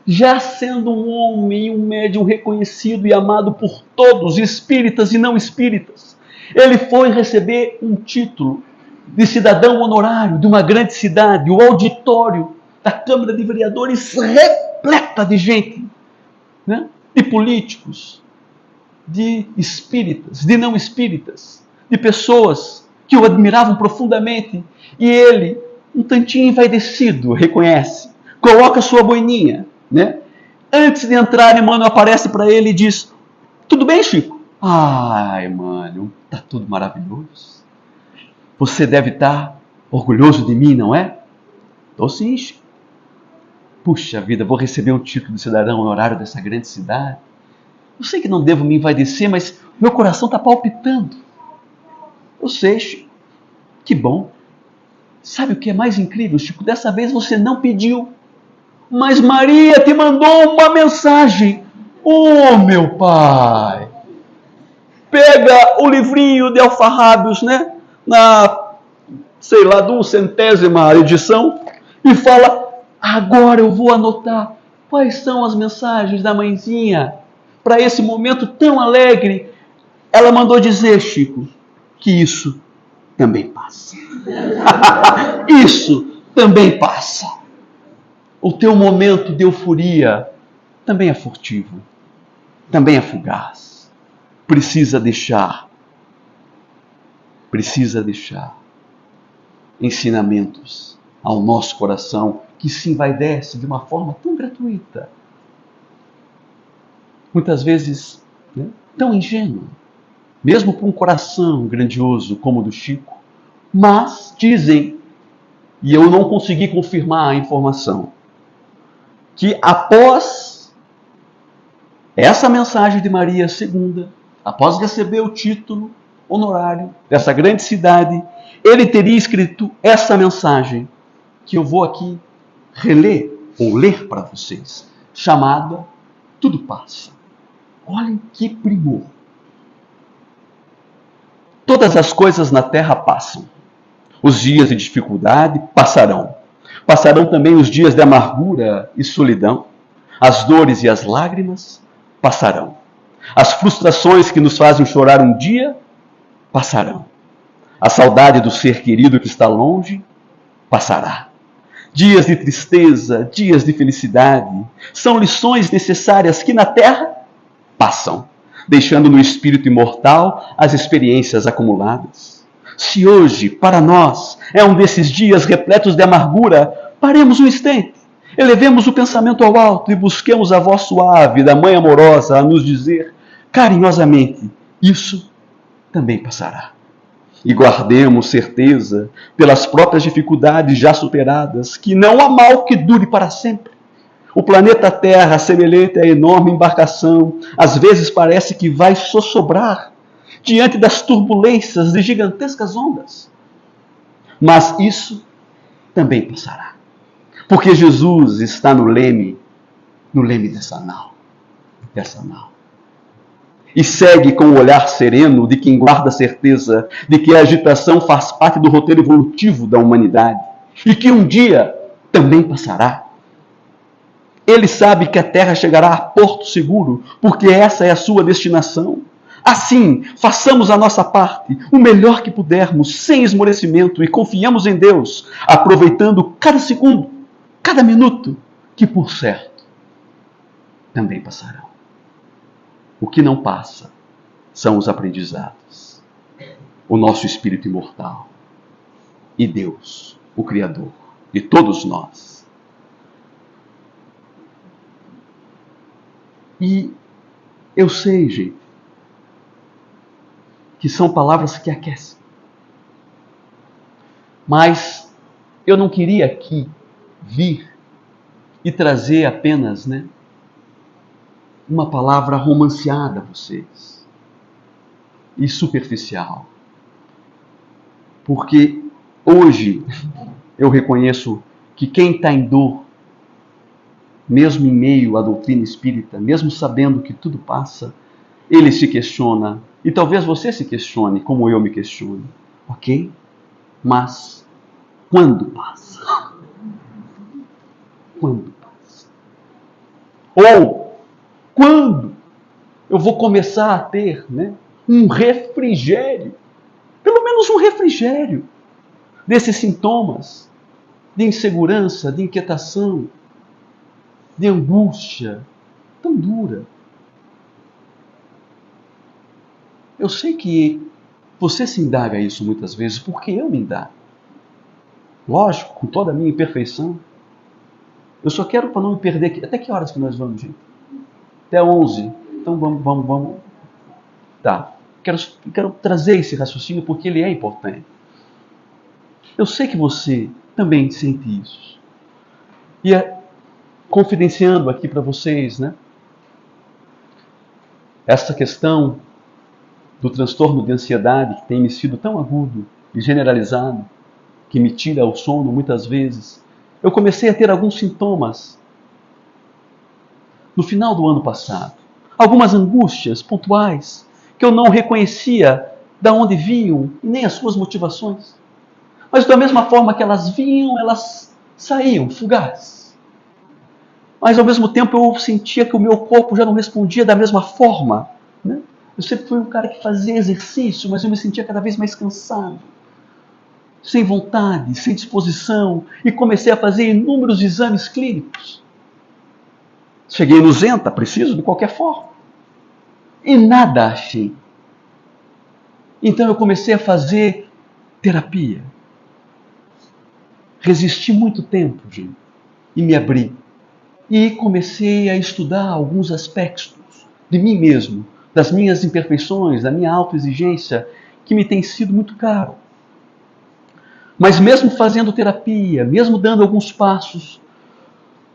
Speaker 1: já sendo um homem e um médium reconhecido e amado por todos, espíritas e não espíritas, ele foi receber um título de cidadão honorário de uma grande cidade, o auditório da Câmara de Vereadores repleta de gente, né? De políticos, de espíritas, de não espíritas, de pessoas que o admiravam profundamente. E ele, um tantinho envaidecido, reconhece, coloca sua boininha, né? Antes de entrar, Emmanuel aparece para ele e diz: tudo bem, Chico? Ai, Emmanuel, tá tudo maravilhoso. Você deve estar orgulhoso de mim, não é? Tô sim, Chico. Puxa vida, vou receber um título de cidadão honorário dessa grande cidade. Eu sei que não devo me envaidecer, mas meu coração está palpitando. Eu sei, Chico. Que bom. Sabe o que é mais incrível, Chico? Dessa vez você não pediu, mas Maria te mandou uma mensagem. Oh, meu pai! Pega o livrinho de Alfarrábios, né? Na, sei lá, 200ª edição, e fala: agora eu vou anotar quais são as mensagens da mãezinha para esse momento tão alegre. Ela mandou dizer, Chico, que isso também passa. Isso também passa. O teu momento de euforia também é furtivo, também é fugaz. Precisa deixar ensinamentos ao nosso coração que se envaidece de uma forma tão gratuita. Muitas vezes, né, tão ingênua, mesmo para um coração grandioso como o do Chico. Mas dizem, e eu não consegui confirmar a informação, que após essa mensagem de Maria II, após receber o título honorário dessa grande cidade, ele teria escrito essa mensagem, que eu vou aqui reler ou ler para vocês, chamada Tudo Passa. Olhem que primor. Todas as coisas na terra passam. Os dias de dificuldade passarão. Passarão também os dias de amargura e solidão. As dores e as lágrimas passarão. As frustrações que nos fazem chorar um dia passarão. A saudade do ser querido que está longe passará. Dias de tristeza, dias de felicidade, são lições necessárias que na terra passam, deixando no espírito imortal as experiências acumuladas. Se hoje, para nós, é um desses dias repletos de amargura, paremos um instante, elevemos o pensamento ao alto e busquemos a voz suave da Mãe amorosa a nos dizer carinhosamente: isso também passará. E guardemos certeza, pelas próprias dificuldades já superadas, que não há mal que dure para sempre. O planeta Terra, semelhante à enorme embarcação, às vezes parece que vai sossobrar diante das turbulências de gigantescas ondas. Mas isso também passará, porque Jesus está no leme dessa nau. E segue com o olhar sereno de quem guarda a certeza de que a agitação faz parte do roteiro evolutivo da humanidade e que um dia também passará. Ele sabe que a terra chegará a porto seguro, porque essa é a sua destinação. Assim, façamos a nossa parte, o melhor que pudermos, sem esmorecimento, e confiamos em Deus, aproveitando cada segundo, cada minuto, que por certo também passarão. O que não passa são os aprendizados, o nosso espírito imortal e Deus, o Criador, e todos nós. E eu sei, gente, que são palavras que aquecem. Mas eu não queria aqui vir e trazer apenas, uma palavra romanceada a vocês e superficial. Porque hoje eu reconheço que quem está em dor, mesmo em meio à doutrina espírita, mesmo sabendo que tudo passa, ele se questiona. E talvez você se questione, como eu me questiono. Ok? Mas quando passa? Quando passa? Ou quando eu vou começar a ter um refrigério, pelo menos um refrigério, desses sintomas de insegurança, de inquietação, de angústia tão dura. Eu sei que você se indaga isso muitas vezes, porque eu me indago. Lógico, com toda a minha imperfeição. Eu só quero, para não me perder aqui. Até que horas que nós vamos, gente? Até 11. Então vamos. Tá. Quero trazer esse raciocínio porque ele é importante. Eu sei que você também sente isso. E confidenciando aqui para vocês, essa questão do transtorno de ansiedade que tem me sido tão agudo e generalizado, que me tira o sono muitas vezes, eu comecei a ter alguns sintomas no final do ano passado. Algumas angústias pontuais que eu não reconhecia de onde vinham e nem as suas motivações. Mas da mesma forma que elas vinham, elas saíam, fugazes. Mas ao mesmo tempo eu sentia que o meu corpo já não respondia da mesma forma. Eu sempre fui um cara que fazia exercício, mas eu me sentia cada vez mais cansado, sem vontade, sem disposição, e comecei a fazer inúmeros exames clínicos. Cheguei no Zenta, preciso de qualquer forma, e nada achei. Então eu comecei a fazer terapia. Resisti muito tempo, gente, e me abri. E comecei a estudar alguns aspectos de mim mesmo, das minhas imperfeições, da minha autoexigência, que me tem sido muito caro. Mas mesmo fazendo terapia, mesmo dando alguns passos,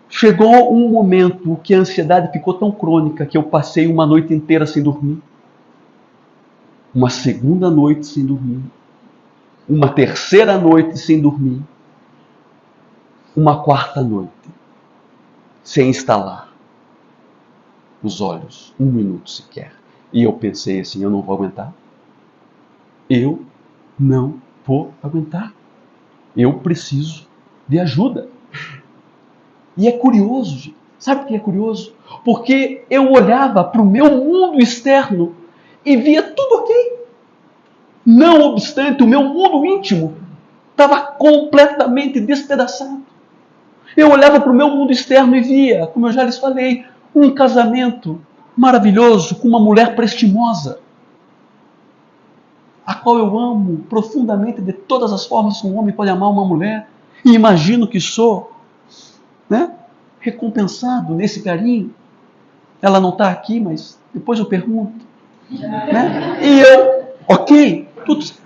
Speaker 1: chegou um momento que a ansiedade ficou tão crônica que eu passei uma noite inteira sem dormir. Uma segunda noite sem dormir. Uma terceira noite sem dormir. Uma quarta noite sem instalar os olhos, um minuto sequer. E eu pensei assim, eu não vou aguentar. Eu não vou aguentar. Eu preciso de ajuda. E é curioso, gente. Sabe o que é curioso? Porque eu olhava para o meu mundo externo e via tudo ok. Não obstante, o meu mundo íntimo estava completamente despedaçado. Eu olhava para o meu mundo externo e via, como eu já lhes falei, um casamento maravilhoso com uma mulher prestimosa, a qual eu amo profundamente de todas as formas que um homem pode amar uma mulher, e imagino que sou recompensado nesse carinho. Ela não está aqui, mas depois eu pergunto. E eu, ok, tudo certo.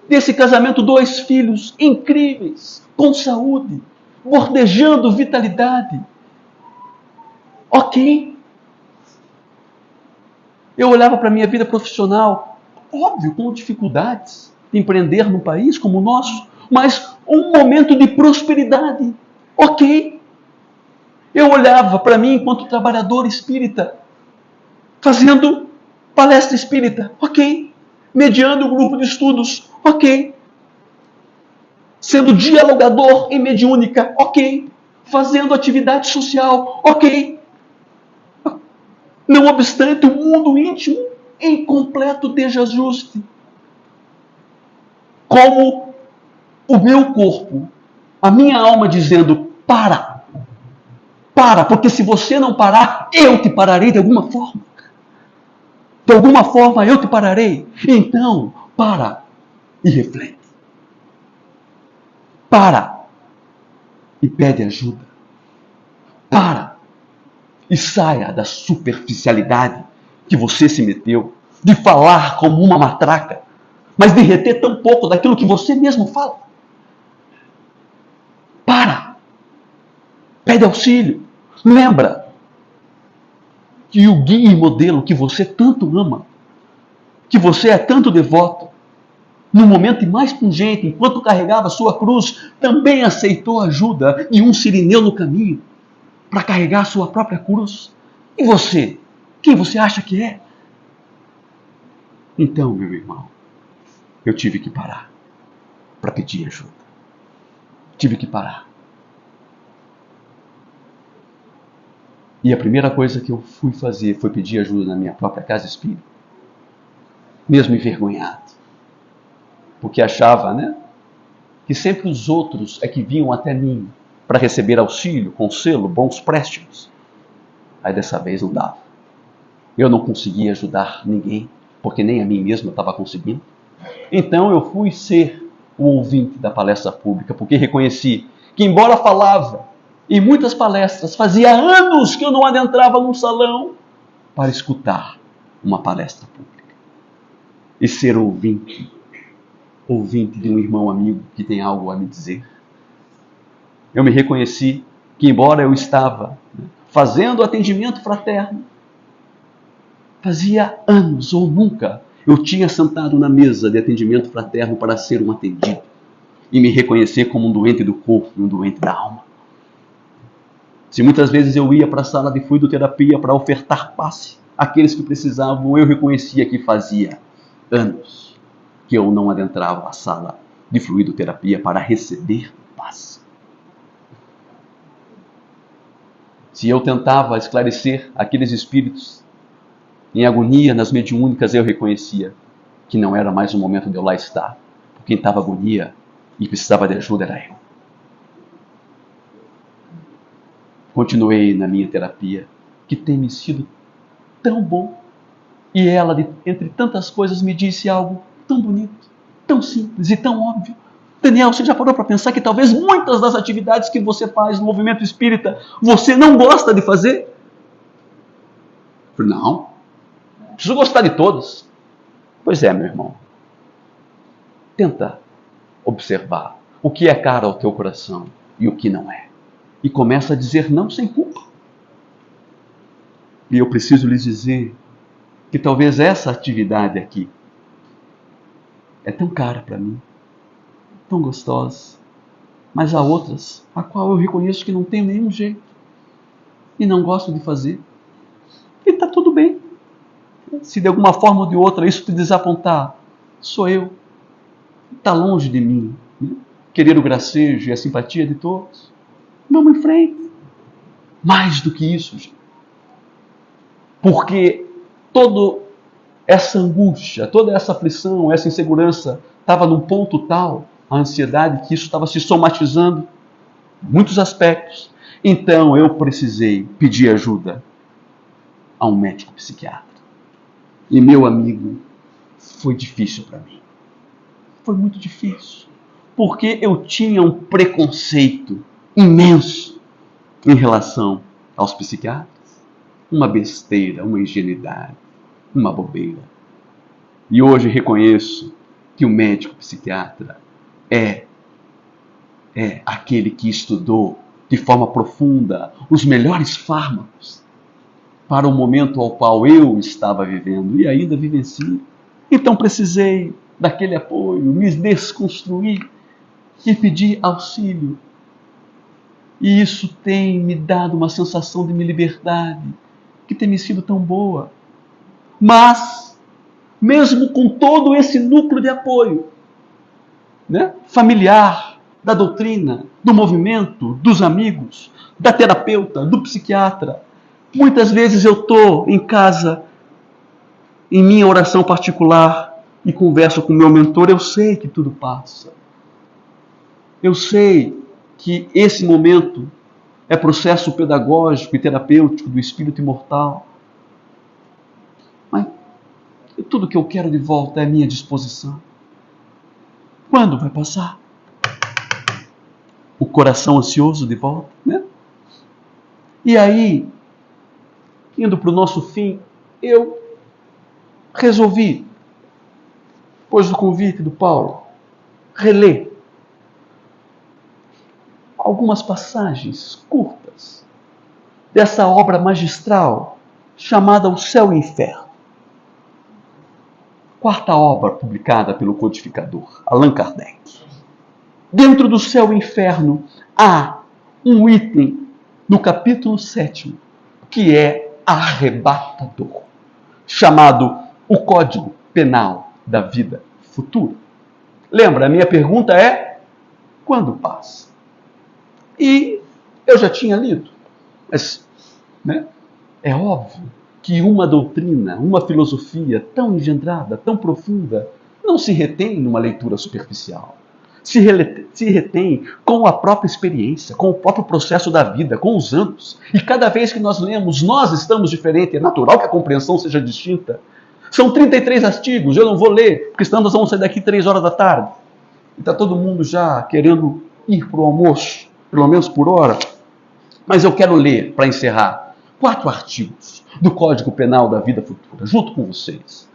Speaker 1: Desse casamento, 2 filhos incríveis, com saúde, bordejando vitalidade. Ok. Eu olhava para a minha vida profissional, óbvio, com dificuldades de empreender num país como o nosso, mas um momento de prosperidade. Ok. Eu olhava para mim enquanto trabalhador espírita, fazendo palestra espírita. Ok. Mediando um grupo de estudos. Ok. Sendo dialogador em mediúnica. Ok. fazendo atividade social, ok. Não obstante, o mundo íntimo em completo desajuste. Como o meu corpo, a minha alma dizendo, para, porque se você não parar, eu te pararei de alguma forma. De alguma forma eu te pararei. Então, para e reflete. Para e pede ajuda. Para e saia da superficialidade que você se meteu, de falar como uma matraca, mas de reter tão pouco daquilo que você mesmo fala. Para. Pede auxílio. Lembra que o guia e modelo que você tanto ama, que você é tanto devoto, no momento mais pungente, enquanto carregava sua cruz, também aceitou ajuda de um sirineu no caminho para carregar sua própria cruz. E você? Quem você acha que é? Então, meu irmão, eu tive que parar para pedir ajuda. Tive que parar. E a primeira coisa que eu fui fazer foi pedir ajuda na minha própria casa espírita. Mesmo envergonhado. Porque achava, que sempre os outros é que vinham até mim para receber auxílio, conselho, bons préstimos. Aí dessa vez não dava. Eu não conseguia ajudar ninguém, porque nem a mim mesmo eu estava conseguindo. Então eu fui ser o ouvinte da palestra pública, porque reconheci que, embora falava em muitas palestras, fazia anos que eu não adentrava num salão para escutar uma palestra pública. E ser ouvinte de um irmão amigo que tem algo a me dizer. Eu me reconheci que, embora eu estava fazendo atendimento fraterno, fazia anos ou nunca eu tinha sentado na mesa de atendimento fraterno para ser um atendido e me reconhecer como um doente do corpo e um doente da alma. Se muitas vezes eu ia para a sala de fluidoterapia para ofertar passe àqueles que precisavam, eu reconhecia que fazia anos que eu não adentrava a sala de fluidoterapia para receber passe. Se eu tentava esclarecer aqueles espíritos em agonia nas mediúnicas, eu reconhecia que não era mais o momento de eu lá estar. Quem estava em agonia e precisava de ajuda era eu. Continuei na minha terapia, que tem me sido tão bom. E ela, entre tantas coisas, me disse algo tão bonito, tão simples e tão óbvio. Daniel, você já parou para pensar que talvez muitas das atividades que você faz no movimento espírita, você não gosta de fazer? Não. Preciso gostar de todas. Pois é, meu irmão. Tenta observar o que é caro ao teu coração e o que não é. E começa a dizer não sem culpa. E eu preciso lhes dizer que talvez essa atividade aqui é tão cara para mim, tão gostosa, mas há outras a qual eu reconheço que não tenho nenhum jeito e não gosto de fazer. E está tudo bem. Se de alguma forma ou de outra isso te desapontar, sou eu. Está longe de mim querer o gracejo e a simpatia de todos. Vamos em frente. Mais do que isso, gente. Porque toda essa angústia, toda essa aflição, essa insegurança estava num ponto tal, a ansiedade, que isso estava se somatizando em muitos aspectos. Então eu precisei pedir ajuda a um médico psiquiatra. E meu amigo, foi difícil para mim. Foi muito difícil. Porque eu tinha um preconceito imenso em relação aos psiquiatras. Uma besteira, uma ingenuidade, uma bobeira. E hoje reconheço que o médico psiquiatra é aquele que estudou de forma profunda os melhores fármacos para o momento ao qual eu estava vivendo e ainda vivencio. Então precisei daquele apoio, me desconstruir e pedir auxílio. E isso tem me dado uma sensação de liberdade, que tem me sido tão boa. Mas, mesmo com todo esse núcleo de apoio, familiar, da doutrina, do movimento, dos amigos, da terapeuta, do psiquiatra. Muitas vezes eu estou em casa, em minha oração particular, e converso com o meu mentor. Eu sei que tudo passa. Eu sei que esse momento é processo pedagógico e terapêutico do espírito imortal. Mas tudo que eu quero de volta é a minha disposição. Quando vai passar? O coração ansioso de volta, né? E aí, indo para o nosso fim, eu resolvi, depois do convite do Paulo, reler algumas passagens curtas dessa obra magistral chamada O Céu e o Inferno. Quarta obra publicada pelo codificador Allan Kardec. Dentro do Céu e Inferno há um item no capítulo 7 que é arrebatador, chamado o Código Penal da Vida Futura. Lembra, a minha pergunta é: quando passa? E eu já tinha lido, mas é óbvio que uma doutrina, uma filosofia tão engendrada, tão profunda, não se retém numa leitura superficial. Se retém com a própria experiência, com o próprio processo da vida, com os anos. E cada vez que nós lemos, nós estamos diferentes, é natural que a compreensão seja distinta. São 33 artigos, eu não vou ler, porque senão nós vamos sair daqui 3 horas da tarde. E está todo mundo já querendo ir para o almoço, pelo menos por hora. Mas eu quero ler, para encerrar, 4 artigos do Código Penal da Vida Futura, junto com vocês.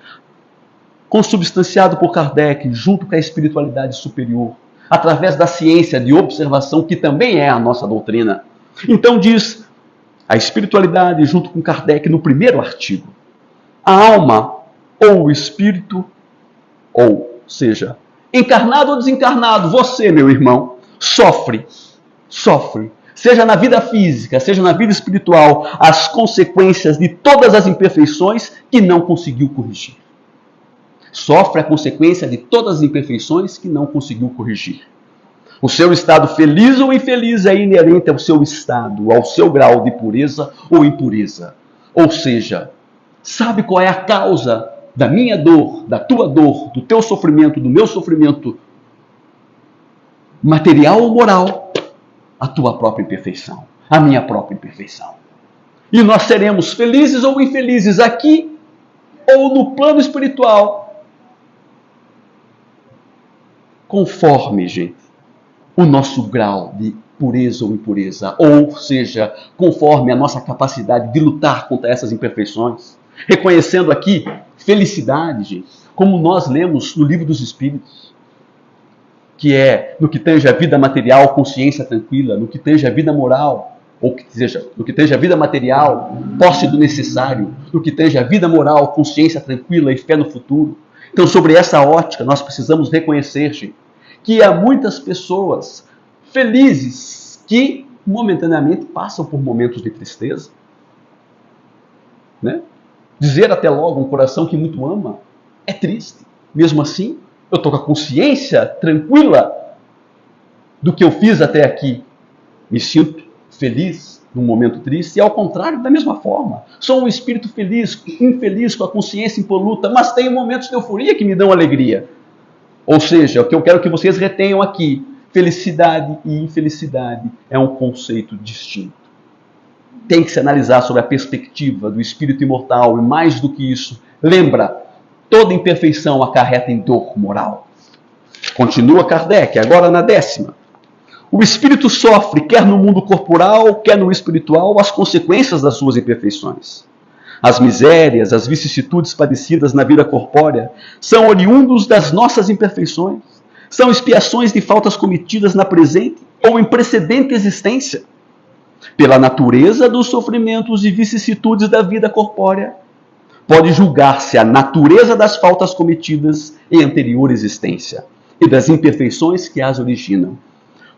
Speaker 1: Consubstanciado por Kardec, junto com a espiritualidade superior, através da ciência de observação, que também é a nossa doutrina. Então diz a espiritualidade, junto com Kardec, no primeiro artigo: a alma ou o espírito, ou seja, encarnado ou desencarnado, você, meu irmão, sofre, seja na vida física, seja na vida espiritual, as consequências de todas as imperfeições que não conseguiu corrigir. Sofre a consequência de todas as imperfeições que não conseguiu corrigir. O seu estado feliz ou infeliz é inerente ao seu estado, ao seu grau de pureza ou impureza. Ou seja, sabe qual é a causa da minha dor, da tua dor, do teu sofrimento, do meu sofrimento material ou moral? A tua própria imperfeição, a minha própria imperfeição. E nós seremos felizes ou infelizes aqui ou no plano espiritual, conforme, gente, o nosso grau de pureza ou impureza, ou seja, conforme a nossa capacidade de lutar contra essas imperfeições, reconhecendo aqui felicidade, gente, como nós lemos no Livro dos Espíritos, que é no que tange a vida material, consciência tranquila, no que tange a vida moral, ou que seja, no que tange a vida material, posse do necessário, no que tange a vida moral, consciência tranquila e fé no futuro. Então, sobre essa ótica, nós precisamos reconhecer, gente, que há muitas pessoas felizes que momentaneamente passam por momentos de tristeza. Né? Dizer até logo um coração que muito ama é triste. Mesmo assim, eu estou com a consciência tranquila do que eu fiz até aqui. Me sinto feliz num momento triste e, ao contrário, da mesma forma. Sou um espírito feliz, infeliz, com a consciência impoluta, mas tenho momentos de euforia que me dão alegria. Ou seja, o que eu quero que vocês retenham aqui: felicidade e infelicidade é um conceito distinto. Tem que se analisar sobre a perspectiva do espírito imortal e, mais do que isso, lembra, toda imperfeição acarreta em dor moral. Continua Kardec, agora na 10ª. O espírito sofre, quer no mundo corporal, quer no espiritual, as consequências das suas imperfeições. As misérias, as vicissitudes padecidas na vida corpórea são oriundos das nossas imperfeições, são expiações de faltas cometidas na presente ou em precedente existência. Pela natureza dos sofrimentos e vicissitudes da vida corpórea, pode julgar-se a natureza das faltas cometidas em anterior existência e das imperfeições que as originam.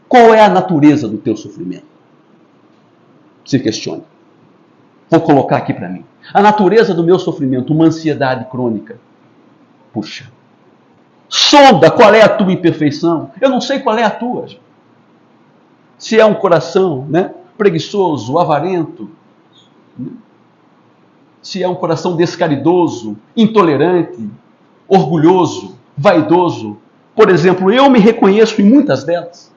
Speaker 1: Qual é a natureza do teu sofrimento? Se questione. Vou colocar aqui para mim. A natureza do meu sofrimento, uma ansiedade crônica. Puxa. Sonda qual é a tua imperfeição. Eu não sei qual é a tua. Se é um coração, né, preguiçoso, avarento, se é um coração descaridoso, intolerante, orgulhoso, vaidoso. Por exemplo, eu me reconheço em muitas delas.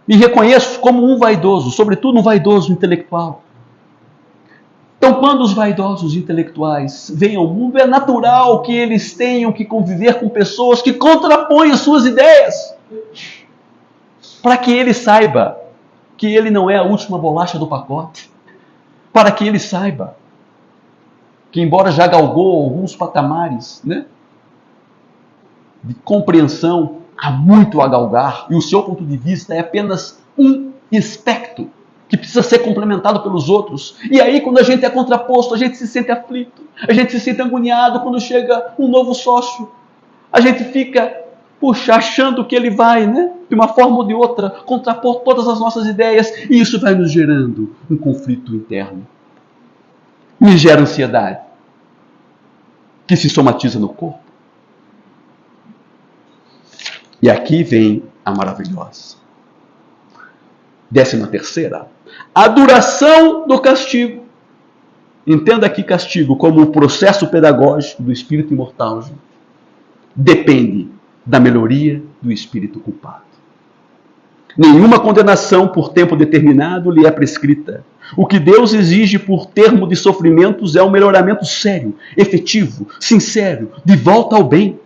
Speaker 1: Me reconheço como um vaidoso, sobretudo um vaidoso intelectual. Então, quando os vaidosos intelectuais vêm ao mundo, é natural que eles tenham que conviver com pessoas que contrapõem as suas ideias, para que ele saiba que ele não é a última bolacha do pacote, para que ele saiba que, embora já galgou alguns patamares, de compreensão, há muito a galgar, e o seu ponto de vista é apenas um aspecto que precisa ser complementado pelos outros. E aí, quando a gente é contraposto, a gente se sente aflito, a gente se sente agoniado quando chega um novo sócio. A gente fica, achando que ele vai, de uma forma ou de outra, contrapor todas as nossas ideias, e isso vai nos gerando um conflito interno. Me gera ansiedade, que se somatiza no corpo. E aqui vem a maravilhosa. 13ª. A duração do castigo. Entenda aqui castigo como um processo pedagógico do espírito imortal. Gente. Depende da melhoria do espírito culpado. Nenhuma condenação por tempo determinado lhe é prescrita. O que Deus exige por termo de sofrimentos é um melhoramento sério, efetivo, sincero, de volta ao bem.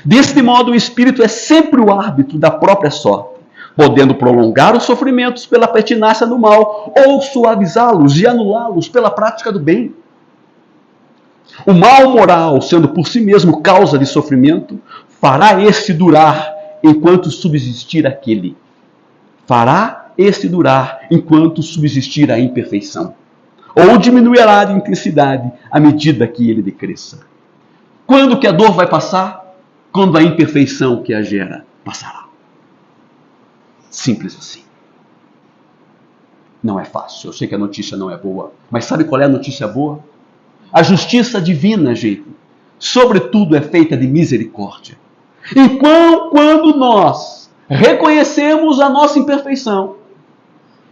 Speaker 1: Deste modo, o espírito é sempre o árbitro da própria sorte, podendo prolongar os sofrimentos pela pertinácia do mal ou suavizá-los e anulá-los pela prática do bem. O mal moral, sendo por si mesmo causa de sofrimento, fará este durar enquanto subsistir aquele. Fará este durar enquanto subsistir a imperfeição. Ou diminuirá de intensidade à medida que ele decresça. Quando que a dor vai passar? Quando a imperfeição que a gera passará. Simples assim. Não é fácil. Eu sei que a notícia não é boa. Mas sabe qual é a notícia boa? A justiça divina, gente, sobretudo é feita de misericórdia. Então, quando nós reconhecemos a nossa imperfeição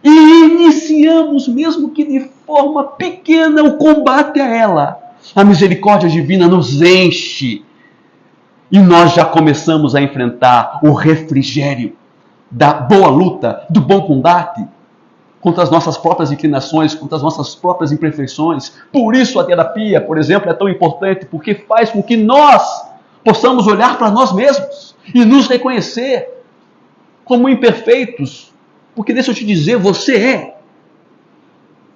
Speaker 1: e iniciamos, mesmo que de forma pequena, o combate a ela, a misericórdia divina nos enche e nós já começamos a enfrentar o refrigério da boa luta, do bom combate contra as nossas próprias inclinações, contra as nossas próprias imperfeições. Por isso a terapia, por exemplo, é tão importante, porque faz com que nós possamos olhar para nós mesmos e nos reconhecer como imperfeitos. Porque deixa eu te dizer, você é.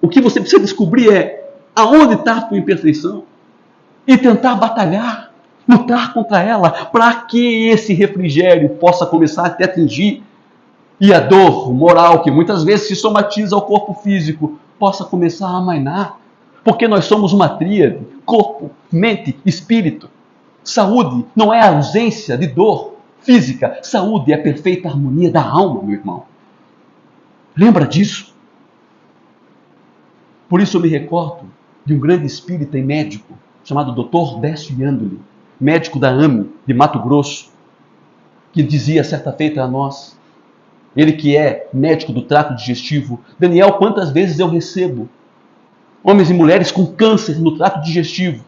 Speaker 1: O que você precisa descobrir é aonde está a tua imperfeição e tentar batalhar, lutar contra ela, para que esse refrigério possa começar a te atingir e a dor moral, que muitas vezes se somatiza ao corpo físico, possa começar a amainar. Porque nós somos uma tríade: corpo, mente, espírito. Saúde não é a ausência de dor física. Saúde é a perfeita harmonia da alma, meu irmão. Lembra disso? Por isso eu me recordo de um grande espírita e médico chamado Dr. Décio Yandoli, médico da AME de Mato Grosso, que dizia certa feita a nós, ele que é médico do trato digestivo: Daniel, quantas vezes eu recebo homens e mulheres com câncer no trato digestivo?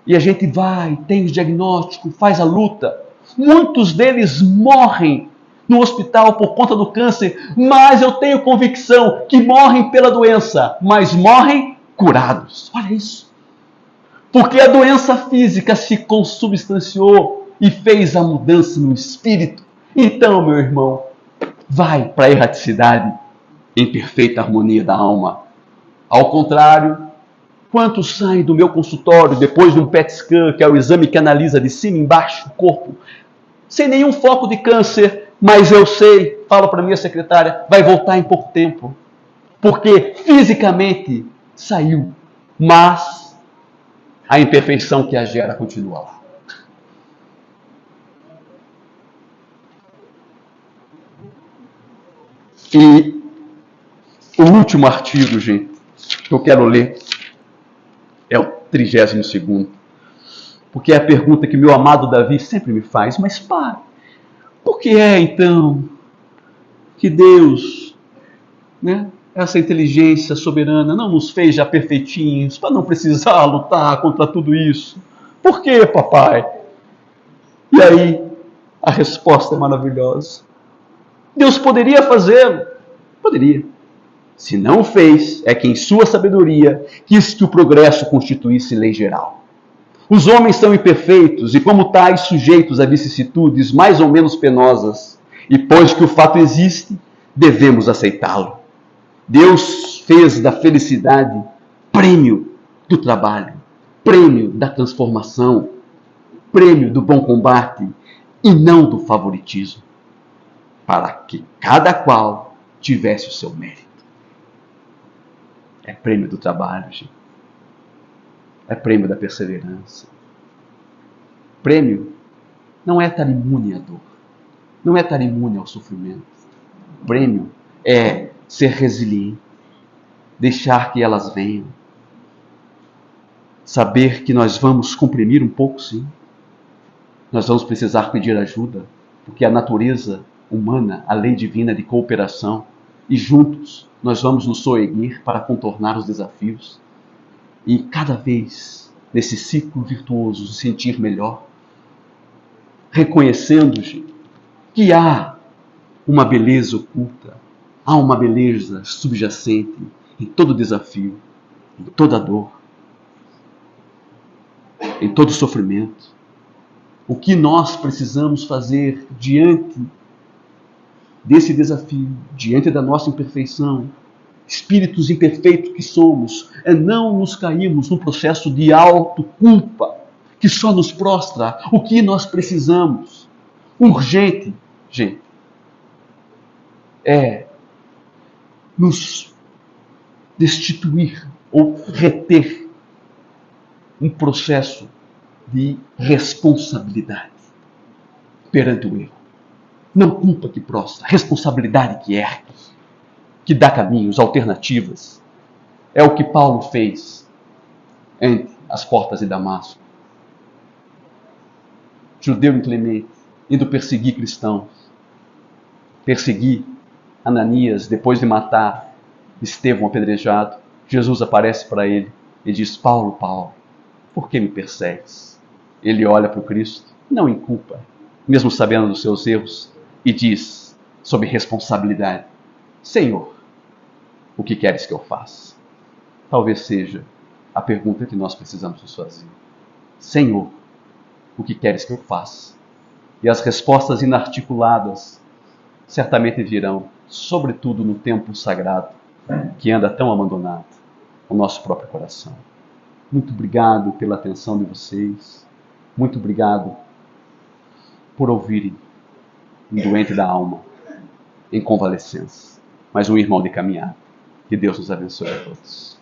Speaker 1: E a gente vai, tem o diagnóstico, faz a luta. Muitos deles morrem no hospital por conta do câncer, mas eu tenho convicção que morrem pela doença, mas morrem curados. Olha isso. Porque a doença física se consubstanciou e fez a mudança no espírito. Então, meu irmão, vai para a erraticidade em perfeita harmonia da alma. Ao contrário, quantos saem do meu consultório depois de um PET scan, que é o exame que analisa de cima e embaixo o corpo, sem nenhum foco de câncer, mas eu sei, falo para minha secretária, vai voltar em pouco tempo, porque fisicamente saiu, mas a imperfeição que a gera continua lá. E o último artigo, gente, que eu quero ler é o 32º, porque é a pergunta que meu amado Davi sempre me faz: mas pai, por que é então que Deus, né, essa inteligência soberana, não nos fez já perfeitinhos para não precisar lutar contra tudo isso? Por quê, papai? E aí, a resposta é maravilhosa. Deus poderia fazê-lo? Poderia. Se não o fez, é que em sua sabedoria quis que o progresso constituísse lei geral. Os homens são imperfeitos e, como tais, sujeitos a vicissitudes mais ou menos penosas. E, pois que o fato existe, devemos aceitá-lo. Deus fez da felicidade prêmio do trabalho, prêmio da transformação, prêmio do bom combate e não do favoritismo, para que cada qual tivesse o seu mérito. É prêmio do trabalho, gente. É prêmio da perseverança. Prêmio não é estar imune à dor, não é estar imune ao sofrimento. Prêmio é ser resiliente, deixar que elas venham, saber que nós vamos comprimir um pouco, sim. Nós vamos precisar pedir ajuda, porque a natureza humana, a lei divina de cooperação, e juntos nós vamos nos soerguer para contornar os desafios. E cada vez, nesse ciclo virtuoso, se sentir melhor, reconhecendo que há uma beleza oculta, há uma beleza subjacente em todo desafio, em toda dor, em todo sofrimento. O que nós precisamos fazer diante desse desafio, diante da nossa imperfeição, espíritos imperfeitos que somos, é não nos cairmos num processo de autoculpa que só nos prostra. O que nós precisamos, urgente, gente, é nos destituir ou reter um processo de responsabilidade perante o erro. Não culpa que prostra, responsabilidade que ergue, que dá caminhos, alternativas. É o que Paulo fez entre as portas de Damasco. Judeu inclemente, indo perseguir cristãos. Perseguir Ananias, depois de matar Estevão apedrejado. Jesus aparece para ele e diz: Paulo, Paulo, por que me persegues? Ele olha para o Cristo, não inculpa, mesmo sabendo dos seus erros, e diz, sob responsabilidade: Senhor, o que queres que eu faça? Talvez seja a pergunta que nós precisamos nos fazer. Senhor, o que queres que eu faça? E as respostas inarticuladas certamente virão, sobretudo no tempo sagrado, que anda tão abandonado, o nosso próprio coração. Muito obrigado pela atenção de vocês. Muito obrigado por ouvirem um doente da alma em convalescença, mas um irmão de caminhada. Que Deus nos abençoe a todos.